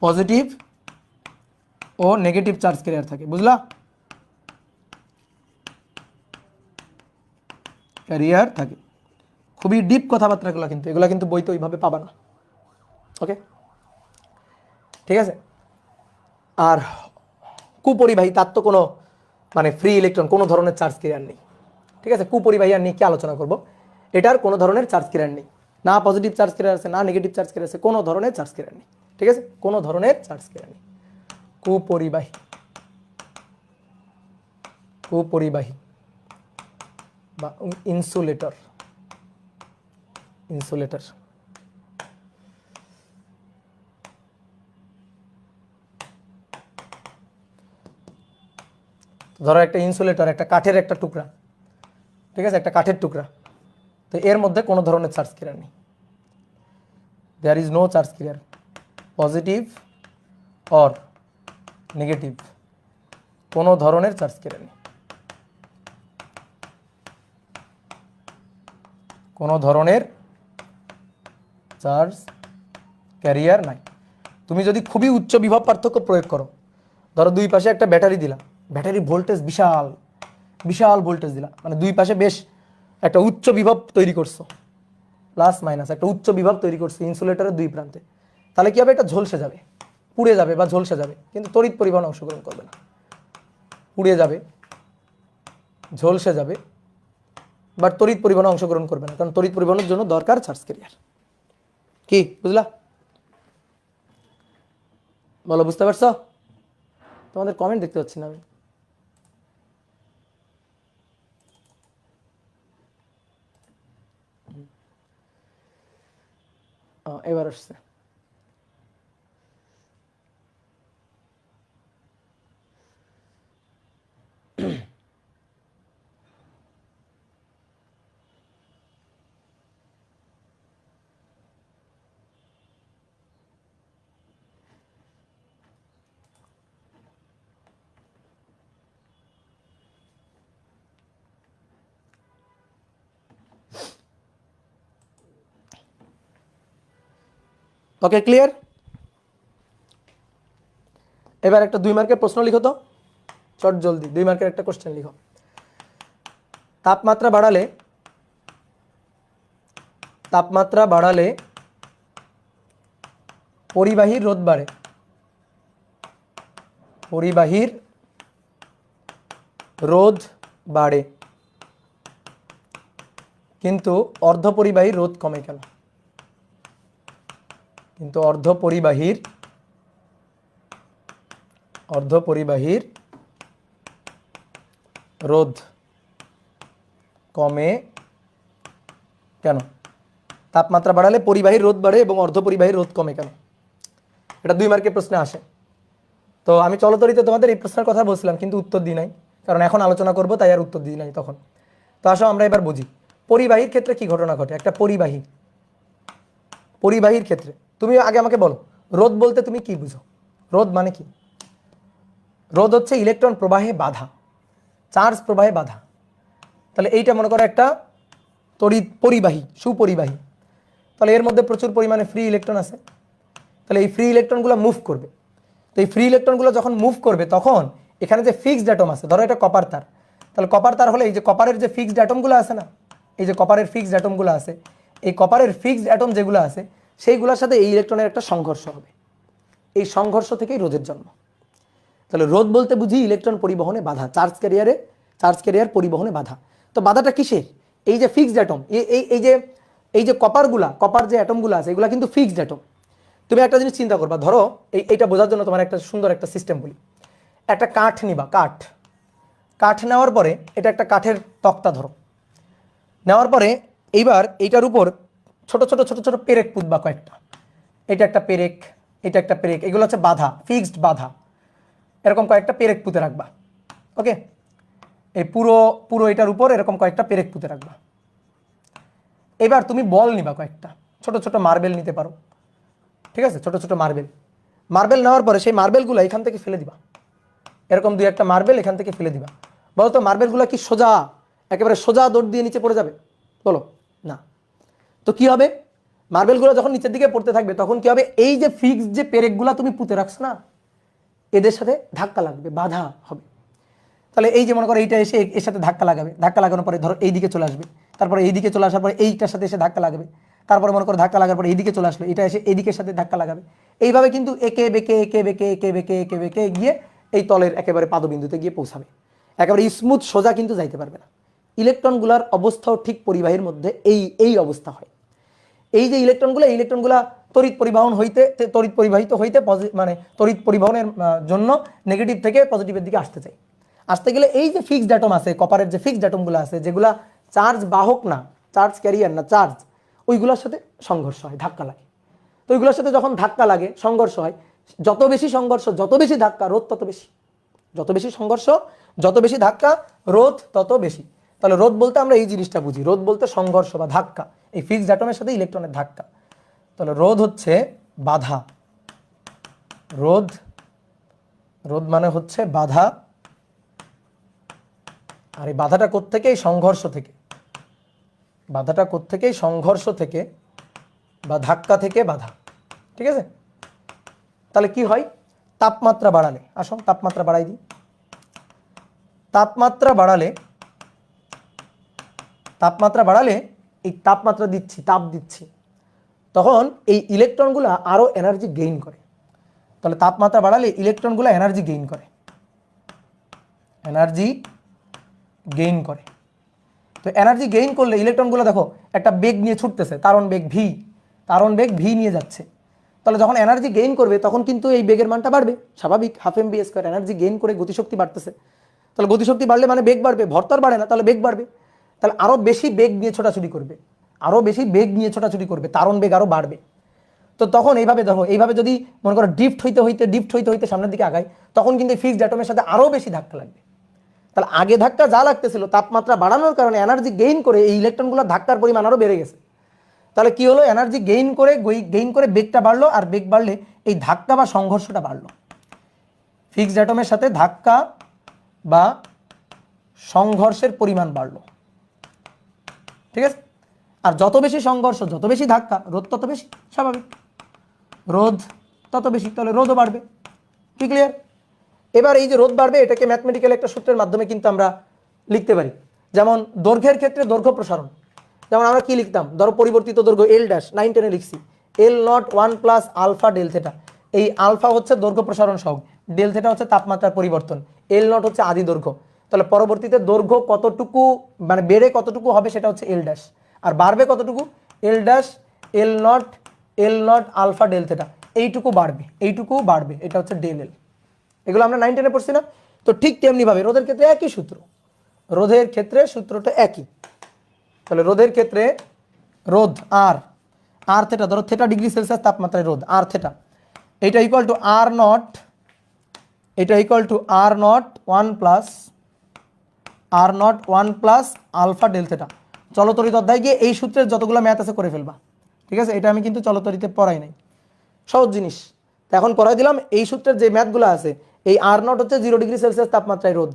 পজিটিভ ও নেগেটিভ চার্জ ক্যারিয়ার থাকে, বুঝলা? ক্যারিয়ার থাকে। খুবই ডিপ কথাবার্তাগুলো, কিন্তু এগুলো কিন্তু বইতে ওইভাবে পাবা না। ওকে, ঠিক আছে। আর কুপরিবাহী, তার তো কোনো মানে ফ্রি ইলেকট্রন, কোনো ধরনের চার্জ ক্যারিয়ার নেই। ঠিক আছে, কুপরিবাহী আর নিয়ে কি আলোচনা করব, এটার কোনো ধরনের চার্জ ক্যারিয়ার নেই, না পজিটিভ চার্জ ক্যারিয়ার আছে না নেগেটিভ চার্জ ক্যারিয়ার আছে, কোনো ধরনের চার্জ ক্যারিয়ার নেই। ঠিক আছে, কোনো ধরনের চার্জ ক্যারিয়ার নেই। কুপরিবাহী বা ইনসুলেটর। ধরো একটা ইনসুলেটর, একটা কাঠের একটা টুকরা, ঠিক আছে, একটা কাঠের টুকরা, তো এর মধ্যে কোনো ধরনের চার্জ ক্যারিয়ার নেই। There is no charge carrier, positive or negative, কোনো ধরনের চার্জ ক্যারিয়ার নেই, কোনো ধরনের চার্জ ক্যারিয়ার নাই। তুমি যদি খুবই উচ্চ বিভব পার্থক্য প্রয়োগ করো, ধরো দুই পাশে একটা ব্যাটারি দিলা, ব্যাটারি ভোল্টেজ বিশাল বিশাল ভোল্টেজ দিলা, মানে দুই পাশে বেশ একটা উচ্চ বিভব তৈরি করছো, প্লাস মাইনাস একটা উচ্চ বিভব তৈরি করছো ইনসুলেটরের দুই প্রান্তে, তাহলে কি হবে, এটা ঝলসে যাবে, পুড়ে যাবে বা ঝলসে যাবে, কিন্তু তড়িৎ পরিবহন অংশগ্রহণ করবে না। পুড়ে যাবে, ঝলসে যাবে, বাট তড়িৎ পরিবহনে অংশগ্রহণ করবে না, কারণ তড়িৎ পরিবহনের জন্য দরকার চার্জ ক্যারিয়ার। কি বুঝলা? বলো, বুঝতে পারছো? তোমাদের কমেন্ট দেখতে পাচ্ছি না আমি। এবার আসছে। ওকে, ক্লিয়ার? এবার একটা 2 মার্কের প্রশ্ন লিখো তো, চট জলদি 2 মার্কের একটা কোশ্চেন লিখো। তাপমাত্রা বাড়ালে পরিবাহীর রোধ বাড়ে, পরিবাহীর রোধ বাড়ে, কিন্তু অর্ধপরিবাহীর রোধ কমে কেন? কিন্তু অর্ধপরিবাহীর রোধ কমে কেন? তাপমাত্রা বাড়ালে পরিবাহীর রোধ বাড়ে এবং অর্ধপরিবাহীর রোধ কমে কেন? এটা 2 মার্কের প্রশ্নে আসে। তো আমি চলতরিতে তোমাদের এই প্রশ্নের কথা বলছিলাম, কিন্তু উত্তর দিই নাই, কারণ এখন আলোচনা করব তাই আর উত্তর দিই নাই তখন। তো আসো আমরা এবার বুঝি পরিবাহীর ক্ষেত্রে কি ঘটনা ঘটে। একটা পরিবাহীর ক্ষেত্রে তুমি আগে আমাকে বলো, রোধ বলতে তুমি কি বুঝো? রোধ মানে কি? রোধ হচ্ছে ইলেকট্রন প্রবাহে বাধা, চার্জ প্রবাহে বাধা। তাহলে এইটা মনে করো একটা তড়িৎ পরিবাহী, সুপরিবাহী। তাহলে এর মধ্যে প্রচুর পরিমাণে ফ্রি ইলেকট্রন আছে। তাহলে এই ফ্রি ইলেকট্রনগুলো মুভ করবে। তো এই ফ্রি ইলেকট্রনগুলো যখন মুভ করবে তখন এখানে যে ফিক্সড অ্যাটম আছে, ধরো এটা কপার তার, তাহলে কপার তার হলে এই যে কপারের যে ফিক্সড অ্যাটমগুলো আছে না, এই যে কপারের ফিক্সড অ্যাটমগুলো আছে, এই কপারের ফিক্সড অ্যাটম যেগুলো আছে সেইগুলোর সাথে এই ইলেকট্রনের একটা সংঘর্ষ হবে। এই সংঘর্ষ থেকেই রোধের জন্ম। তাহলে রোধ বলতে বুঝি ইলেকট্রন পরিবহনে বাধা, চার্জ ক্যারিয়ার পরিবহনে বাধা। তো বাধাটা কিসের? এই যে ফিক্সড অ্যাটম, এই যে কপার যে অ্যাটমগুলো আছে এগুলো কিন্তু ফিক্সড অ্যাটম। তুমি একটা জিনিস চিন্তা করবা, ধরো এইটা বোঝার জন্য তোমার একটা সুন্দর একটা সিস্টেম বলি। একটা কাঠ নিবা, কাঠ নেওয়ার পরে এটা একটা কাঠের তক্তা ধরো, নেওয়ার পরে এইবার এইটার উপর ছোট ছোট ছোট ছোট পেরেক পুঁতবা কয়েকটা। এটা একটা পেরেক, এটা একটা পেরেক, এগুলো হচ্ছে বাধা, ফিক্সড বাধা। এরকম কয়েকটা পেরেক পুঁতে রাখবা। ওকে, এই পুরো এটার উপর এরকম কয়েকটা পেরেক পুঁতে রাখবা। এবার তুমি বল নিবা কয়েকটা, ছোট ছোট মার্বেল নিতে পারো, ঠিক আছে? ছোট ছোট মার্বেল নেওয়ার পরে সেই মার্বেলগুলো এখান থেকে ফেলে দিবা। এরকম 2-1টা মার্বেল এখান থেকে ফেলে দিবা। বলো তো মার্বেলগুলো কি সোজা, একেবারে সোজা দৌড় দিয়ে নিচে পড়ে যাবে? বলো না। তো কি হবে? মার্বেলগুলো যখন নিচের দিকে পড়তে থাকবে তখন কি হবে? এই যে ফিক্সড যে পেরেকগুলো তুমি পুঁতে রাখছো না, এদের সাথে ধাক্কা লাগবে, বাধা হবে। তাহলে এই যে মনে করো এইটা এসে এর সাথে ধাক্কা লাগাবে, ধাক্কা লাগানোর পরে ধরো এই দিকে চলে আসবে, তারপরে এই দিকে চলে আসার পরে এইটার সাথে এসে ধাক্কা লাগাবে, তারপরে মনে করো ধাক্কা লাগার পরে এইদিকে চলে আসলো, এটা এসে এদিকের সাথে ধাক্কা লাগাবে। এইভাবে কিন্তু একে বেঁকে গিয়ে এই তলের একেবারে পাদবিন্দুতে গিয়ে পৌঁছাবে। একেবারে স্মুথ সোজা কিন্তু যাইতে পারবে না। ইলেকট্রনগুলার অবস্থাও ঠিক পরিবাহীর মধ্যে এই অবস্থা হয়। এই যে ইলেকট্রনগুলা তড়িৎ পরিবাহিত হইতে মানে তড়িৎ পরিবহনের জন্য নেগেটিভ থেকে পজিটিভের দিকে আসতে গেলে এই যে ফিক্সড অ্যাটম আছে, কপারের যে ফিক্সড অ্যাটমগুলো আছে যেগুলা চার্জ বাহক না, চার্জ ক্যারিয়ার না, চার্জ, ওইগুলোর সাথে সংঘর্ষ হয়, ধাক্কা লাগে। তো ওইগুলোর সাথে যখন ধাক্কা লাগে, সংঘর্ষ হয়, যত বেশি সংঘর্ষ যত বেশি ধাক্কা, রোধ তত বেশি। যত বেশি সংঘর্ষ যত বেশি ধাক্কা, রোধ তত বেশি। তাহলে রোধ বলতে আমরা এই জিনিসটা বুঝি, রোধ বলতে সংঘর্ষ বা ধাক্কা, এই ফিক্সড অ্যাটমের সাথে ইলেকট্রনের ধাক্কা। তাহলে রোধ হচ্ছে বাধা, রোধ মানে হচ্ছে বাধা। আর এই বাধাটা কোত্থেকে? এই সংঘর্ষ থেকে। বাধাটা কোত্থেকে? সংঘর্ষ থেকে বা ধাক্কা থেকে বাধা। ঠিক আছে? তাহলে কি হয়? তাপমাত্রা বাড়ালে, আসো তাপমাত্রা বাড়াই দিই। তাপমাত্রা বাড়ালে এই তাপমাত্রা দিচ্ছি, তাপ দিচ্ছি, তখন এই ইলেকট্রনগুলো আরো এনার্জি গেইন করে। তাহলে তাপমাত্রা বাড়ালে ইলেকট্রনগুলো এনার্জি গেইন করে। তো এনার্জি গেইন করলে ইলেকট্রনগুলো দেখো একটা বেগ নিয়ে ছুটতেছে, তারণ বেগ ভি নিয়ে যাচ্ছে। তাহলে যখন এনার্জি গেইন করবে তখন কিন্তু এই বেগের মানটা বাড়বে, স্বাভাবিক, 12mv²। এনার্জি গেইন করে গতিশক্তি বাড়তেছে, তাহলে গতিশক্তি বাড়লে মানে বেগ বাড়বে, ভর তো আর বাড়ে না, তাহলে বেগ বাড়বে। তাহলে আরো বেশি বেগ নিয়ে ছোটাছুটি করবে, তারণ বেগ আরো বাড়বে। তো তখন এইভাবে দেখো, এইভাবে যদি মনে করো ডিফট হইতে সামনের দিকে আগায়, তখন কিন্তু ফিক্সড অ্যাটমের সাথে আরো বেশি ধাক্কা লাগবে। তাহলে আগে ধাক্কা যা লাগতেছিল, তাপমাত্রা বাড়ানোর কারণে এনার্জি গেইন করে এই ইলেকট্রনগুলোর ধাক্কার পরিমাণ আরো বেড়ে গেছে। তাহলে কি হলো? এনার্জি গেইন করে বেগটা বাড়লো, আর বেগ বাড়লে এই ধাক্কা বা সংঘর্ষটা বাড়লো। ফিক্সড অ্যাটমের সাথে ধাক্কা বা সংঘর্ষের পরিমাণ বাড়লো। ঠিক আছে? আর যত বেশি সংঘর্ষ যত বেশি ধাক্কা, রোধ তত বেশি, স্বাভাবিক, রোধ তত বেশি, তাহলে রোধও বাড়বে। কি ক্লিয়ার? এবার এই যে রোধ বাড়বে, এটাকে ম্যাথমেটিক্যাল একটা সূত্রের মাধ্যমে কিন্তু আমরা লিখতে পারি। যেমন দৈর্ঘ্যের ক্ষেত্রে দৈর্ঘ্য প্রসারণ, যেমন আমরা কি লিখতাম? ধরো পরিবর্তিত দৈর্ঘ্য L' 9-10 লিখছি, L0 1 plus alpha del theta. এই আলফা হচ্ছে দৈর্ঘ্য প্রসারণ সহগ, ডেল থেটা হচ্ছে তাপমাত্রার পরিবর্তন, L0 হচ্ছে আদি দৈর্ঘ্য। তাহলে পরবর্তীতে দৈর্ঘ্য কতটুকু মানে বেড়ে কতটুকু হবে সেটা হচ্ছে L', আর বাড়বে কতটুকু? L', L0 alpha del theta, এইটুকু বাড়বে, এটা হচ্ছে ডেল L। এগুলো আমরা 9-10 পড়ছি না? তো ঠিক তেমনি ভাবে রোধের ক্ষেত্রে একই সূত্র, রোধের ক্ষেত্রে সূত্রটা একই। তাহলে রোধের ক্ষেত্রে রোধ আর আর থেটা, ধরো থেটা ডিগ্রি সেলসিয়াস তাপমাত্রায় রোধ আর থেটা, এটা ইকুয়াল টু আর নট, এটা equal to R naught one plus alpha del theta. চলতরিত অধ্যায় গিয়ে এই সূত্রের যতগুলো ম্যাথ আছে করে ফেলবা, ঠিক আছে? এটা আমি কিন্তু চলতরিতে পড়াই নাই, সহজ জিনিস। তো এখন পড়াই দিলাম এই সূত্রের যে ম্যাথগুলো আছে। এই আর নট হচ্ছে 0 ডিগ্রি সেলসিয়াস তাপমাত্রায় রোধ,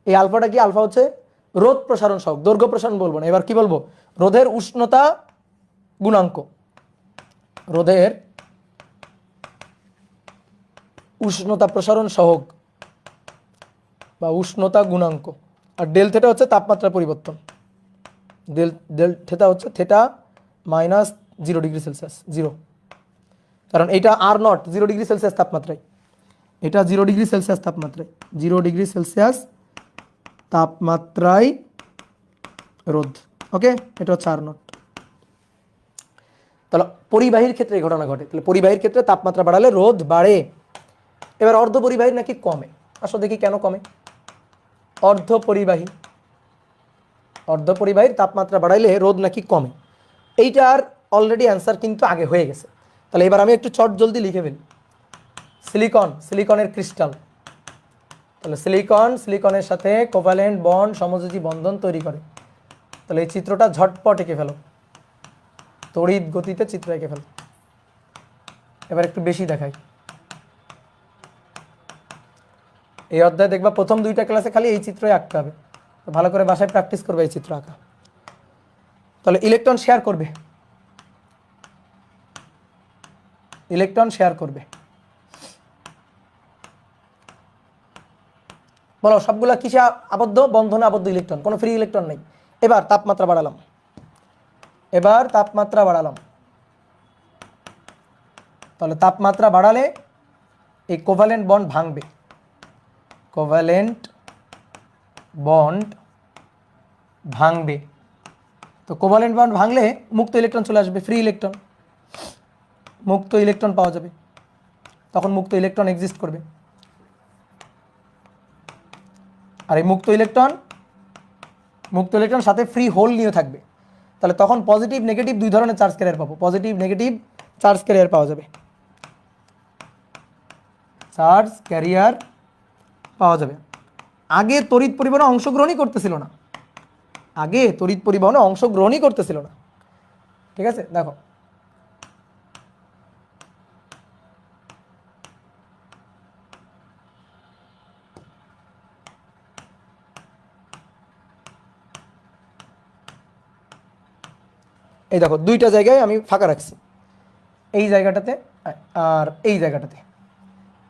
এই আলফাটা কি, আলফা হচ্ছে রোধ প্রসারণ সহগ, দৈর্ঘ্য প্রসারণ বলবো না, এবার কি বলবো, রোধের উষ্ণতা গুণাঙ্ক, রোধের উষ্ণতা প্রসারণ সহগ বা উষ্ণতা গুণাঙ্ক। আর ডেল থেটা হচ্ছে তাপমাত্রা পরিবর্তন, ডেল থেটা হচ্ছে থেটা মাইনাস 0 ডিগ্রি সেলসিয়াস, 0, কারণ এটা আর নট 0 ডিগ্রি সেলসিয়াস তাপমাত্রায়, এটা 0 ডিগ্রি সেলসিয়াস তাপমাত্রায়, 0 ডিগ্রি সেলসিয়াস তাপমাত্রায় রোধ। ওকে, এটা হচ্ছে আর নট। তাহলে পরিবাহীর ক্ষেত্রে এই ঘটনা ঘটে। তাহলে পরিবাহীর ক্ষেত্রে তাপমাত্রা বাড়ালে রোধ বাড়ে। এবার অর্ধ পরিবাহীর নাকি কমে। আসলে দেখি কেন কমে। অর্ধ পরিবাহীর তাপমাত্রা বাড়াইলে রোধ নাকি কমে। এইটার অলরেডি অ্যান্সার কিন্তু আগে হয়ে গেছে। তাহলে এবার আমি একটু চট জলদি লিখে ফেলি। সিলিকনের ক্রিস্টাল, তাহলে সিলিকনের সাথে কোভ্যালেন্ট বন্ড সমযোজী বন্ধন তৈরি করে। তাহলে এই চিত্রটা ঝটপট এঁকে ফেলো, তড়িৎ গতিতে চিত্র এঁকে ফেলো। এবার একটু বেশি দেখাই। এই অধ্যায় দেখবা প্রথম 2টা ক্লাসে খালি এই চিত্রই আঁকতে হবে, তো ভালো করে বাসায় প্র্যাকটিস করবে এই চিত্র আঁকা। তাহলে ইলেকট্রন শেয়ার করবে, বলো সবগুলা কিসে আবদ্ধ, বন্ধনে আবদ্ধ ইলেকট্রন, কোনো ফ্রি ইলেকট্রন নেই। এবার তাপমাত্রা বাড়ালাম, তাহলে তাপমাত্রা বাড়ালে এই কোভ্যালেন্ট বন্ড ভাঙবে, তো কোভ্যালেন্ট বন্ড ভাঙলে মুক্ত ইলেকট্রন চলে আসবে, ফ্রি ইলেকট্রন, মুক্ত ইলেকট্রন পাওয়া যাবে। তখন মুক্ত ইলেকট্রন এক্সিস্ট করবে। আর এই মুক্ত ইলেকট্রন সাথে ফ্রি হোল নিয়ে থাকবে। তাহলে তখন পজিটিভ নেগেটিভ দুই ধরনের চার্জ ক্যারিয়ার পাবো, পজিটিভ নেগেটিভ চার্জ ক্যারিয়ার পাওয়া যাবে, আগে তড়িৎ পরিবহনে অংশগ্রহণই করতেছিল না, ঠিক আছে? দেখো এই দেখো 2টা জায়গায় আমি ফাঁকা রাখছি, এই জায়গাটাতে আর এই জায়গাটাতে।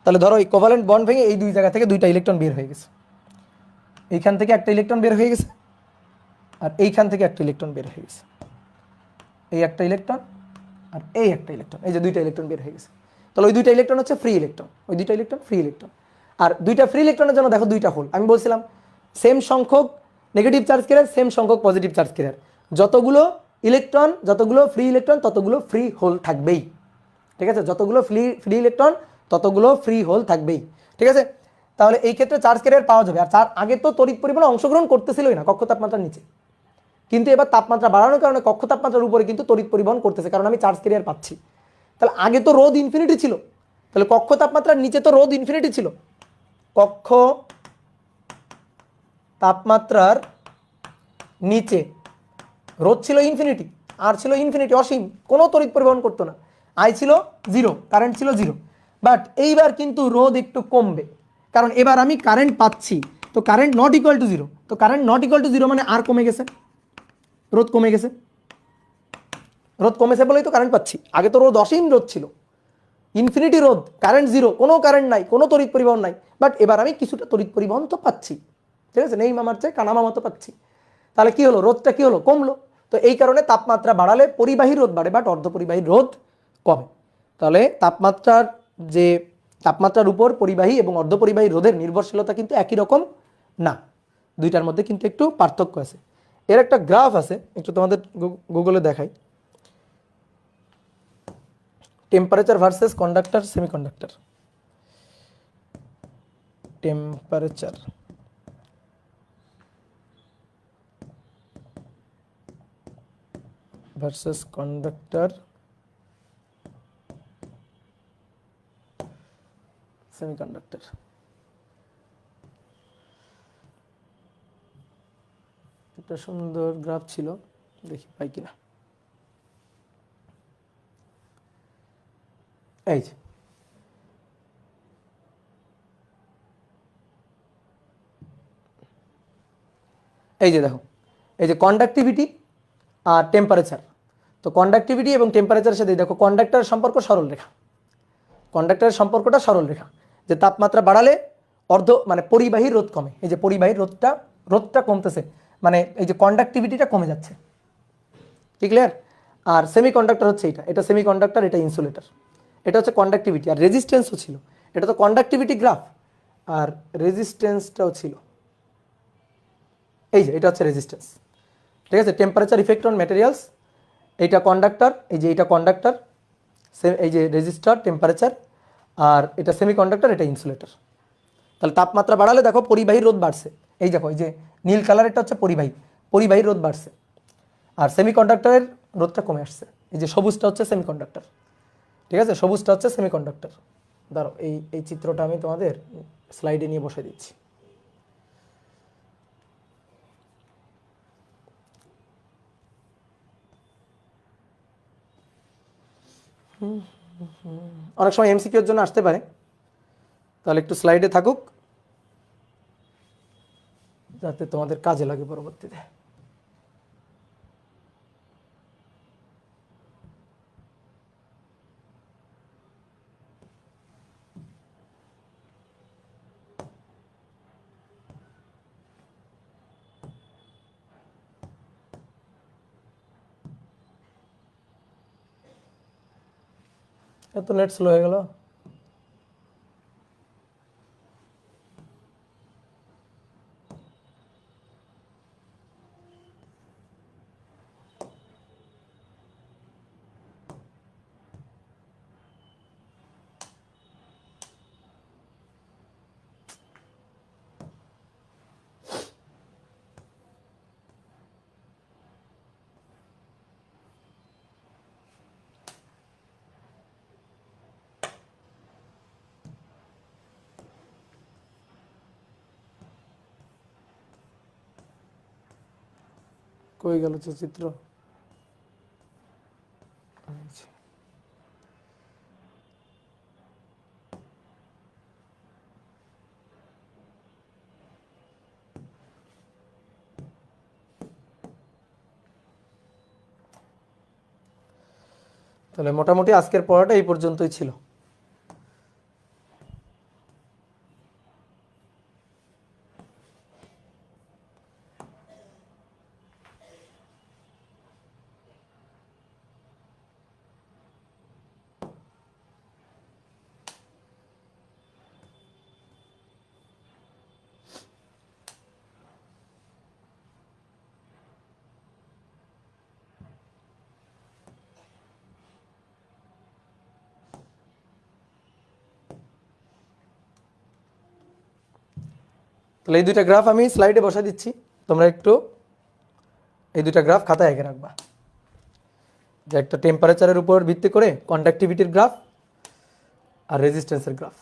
তাহলে ধরো এই কোভ্যালেন্ট বন্ড ভেঙে এই 2 জায়গা থেকে 2টা ইলেকট্রন বের হয়ে গেছে, এইখান থেকে একটা ইলেকট্রন বের হয়ে গেছে, আর এইখান থেকে একটা ইলেকট্রন বের হয়ে গেছে, এই একটা ইলেকট্রন আর এই একটা ইলেকট্রন, এই যে 2টা ইলেকট্রন বের হয়ে গেছে। তাহলে ওই 2টা ইলেকট্রন হচ্ছে ফ্রি ইলেকট্রন, ওই 2টা ইলেকট্রন ফ্রি ইলেকট্রন। আর 2টা ফ্রি ইলেকট্রনের জন্য দেখো 2টা হোল। আমি বলছিলাম সেম সংখ্যক নেগেটিভ চার্জ ক্যারিয়ার, সেম সংখ্যক পজিটিভ চার্জ ক্যারিয়ার, যতগুলো ফ্রি ইলেকট্রন ততগুলো ফ্রি হোল থাকবেই, ঠিক আছে? যতগুলো ফ্রি ইলেকট্রন ততগুলো ফ্রি হোল থাকবেই, ঠিক আছে? তাহলে এই ক্ষেত্রে চার্জ ক্যারিয়ার পাওয়া যাবে। আর আগে তো তড়িৎ পরিবহনে অংশগ্রহণ করতেছিলই না কক্ষ তাপমাত্রার নিচে, কিন্তু এবার তাপমাত্রা বাড়ানোর কারণে কক্ষ তাপমাত্রার উপরে কিন্তু তড়িৎ পরিবহন করতেছে, কারণ আমি চার্জ ক্যারিয়ার পাচ্ছি। তাহলে আগে তো রোধ ইনফিনিটি ছিল, তাহলে কক্ষ তাপমাত্রার নিচে তো রোধ ইনফিনিটি ছিল, কক্ষ তাপমাত্রার নিচে রোধ ছিল ইনফিনিটি, আর ছিল ইনফিনিটি, অসীম, কোনো তড়িৎ পরিবহন করতো না, আই ছিল 0, কারেন্ট ছিল 0। বাট এইবার কিন্তু রোধ একটু কমবে, কারণ এবার আমি কারেন্ট পাচ্ছি, তো কারেন্ট নট ইকুয়াল টু 0, তো কারেন্ট নট ইকুয়াল টু 0 মানে আর কমে গেছে, রোধ কমেছে বলেই তো কারেন্ট পাচ্ছি। আগে তো রোধ অসীম রোধ ছিল, ইনফিনিটি রোধ, কারেন্ট 0, কোনো কারেন্ট নাই, কোনো তড়িৎ পরিবহন নাই, বাট এবার আমি কিছুটা তড়িৎ পরিবহন তো পাচ্ছি, ঠিক আছে? নেই মামার চেয়ে কানা মামা তো পাচ্ছি। তাহলে কি হলো, রোধটা কি হলো, কমলো। তো এই কারণে তাপমাত্রা বাড়ালে পরিবাহী রোধ বাড়ে, বাট অর্ধপরিবাহী রোধ কমে। তাহলে তাপমাত্রার উপর পরিবাহী এবং অর্ধপরিবাহী রোধের নির্ভরশীলতা কিন্তু একই রকম না, 2টার মধ্যে কিন্তু একটু পার্থক্য আছে। এর একটা গ্রাফ আছে, একটু তোমাদের গুগলে দেখাই, temperature versus conductor semiconductor, temperature versus conductor semiconductor. একটা সুন্দর গ্রাফ ছিল, দেখি পাই কিনা। এই যে দেখো, এই যে কন্ডাক্টিভিটি আর টেম্পারেচার। তো কন্ডাক্টিভিটি এবং টেম্পারেচারের সাথে দেখো কন্ডাক্টরের সম্পর্ক সরল রেখা, কন্ডাক্টরের সম্পর্কটা সরল রেখা, যে তাপমাত্রা বাড়ালে মানে পরিবাহী রোধ কমে। এই যে পরিবাহী রোধটা কমতেছে, মানে এই যে কন্ডাক্টিভিটিটা কমে যাচ্ছে। কি ক্লিয়ার? আর সেমিকন্ডাক্টর হচ্ছে এটা সেমিকন্ডাক্টর, এটা ইনসুলেটর। এটা হচ্ছে কন্ডাক্টিভিটি, আর রেজিস্ট্যান্সও ছিল। এটা তো কন্ডাক্টিভিটি গ্রাফ, আর রেজিস্ট্যান্সটাও ছিল। এই যে এটা হচ্ছে রেজিস্ট্যান্স, ঠিক আছে। টেম্পারেচার ইফেক্ট অন ম্যাটেরিয়ালস, এইটা কন্ডাক্টর, এই যে এটা কন্ডাক্টর, এই যে রেজিস্টার টেম্পারেচার, আর এটা সেমিকন্ডাক্টর, এটা ইনসুলেটর। তাহলে তাপমাত্রা বাড়ালে দেখো পরিবাহী রোধ বাড়ছে। এই দেখো এই যে নীল কালারেরটা হচ্ছে পরিবাহী রোধ বাড়ছে, আর সেমিকন্ডাক্টরের রোধটা কমে আসছে। এই যে সবুজটা হচ্ছে সেমিকন্ডাক্টর, ঠিক আছে, সবুজটা হচ্ছে সেমিকন্ডাক্টর। দাঁড়াও, এই চিত্রটা আমি তোমাদের স্লাইডে নিয়ে বসে দিচ্ছি। অনেক সময় এমসিকিউর জন্য আসতে পারে, তাহলে একটু স্লাইডে থাকুক যাতে তোমাদের কাজে লাগে পরবর্তীতে। এত নেট স্লো হয়ে গেল। কই গেল চিত্র? তাহলে মোটামুটি আজকের পড়াটা এই পর্যন্তই ছিল। তাহলে এই দুইটা গ্রাফ আমি স্লাইডে বসা দিচ্ছি, তোমরা একটু এই দুইটা গ্রাফ খাতায় এঁকে রাখবা। যে একটা টেম্পারেচারের উপর ভিত্তি করে কন্ডাক্টিভিটির গ্রাফ আর রেজিস্ট্যান্সের গ্রাফ।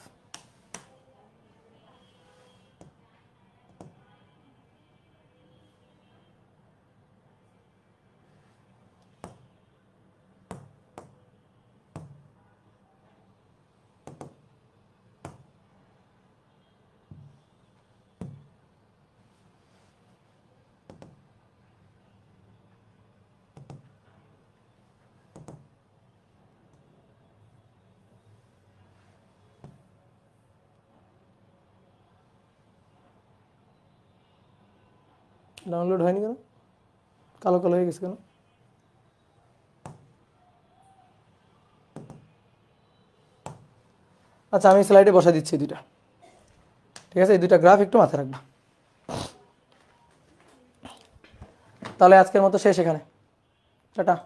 ডাউনলোড হয়নি কেন? কালো কালো হয়ে গেছে কেন? আচ্ছা, আমি স্লাইডে বসা দিচ্ছি দুইটা, ঠিক আছে। এই দুইটা গ্রাফ একটু মাথায় রাখবা। তাহলে আজকের মতো শেষ এখানে, টাটা।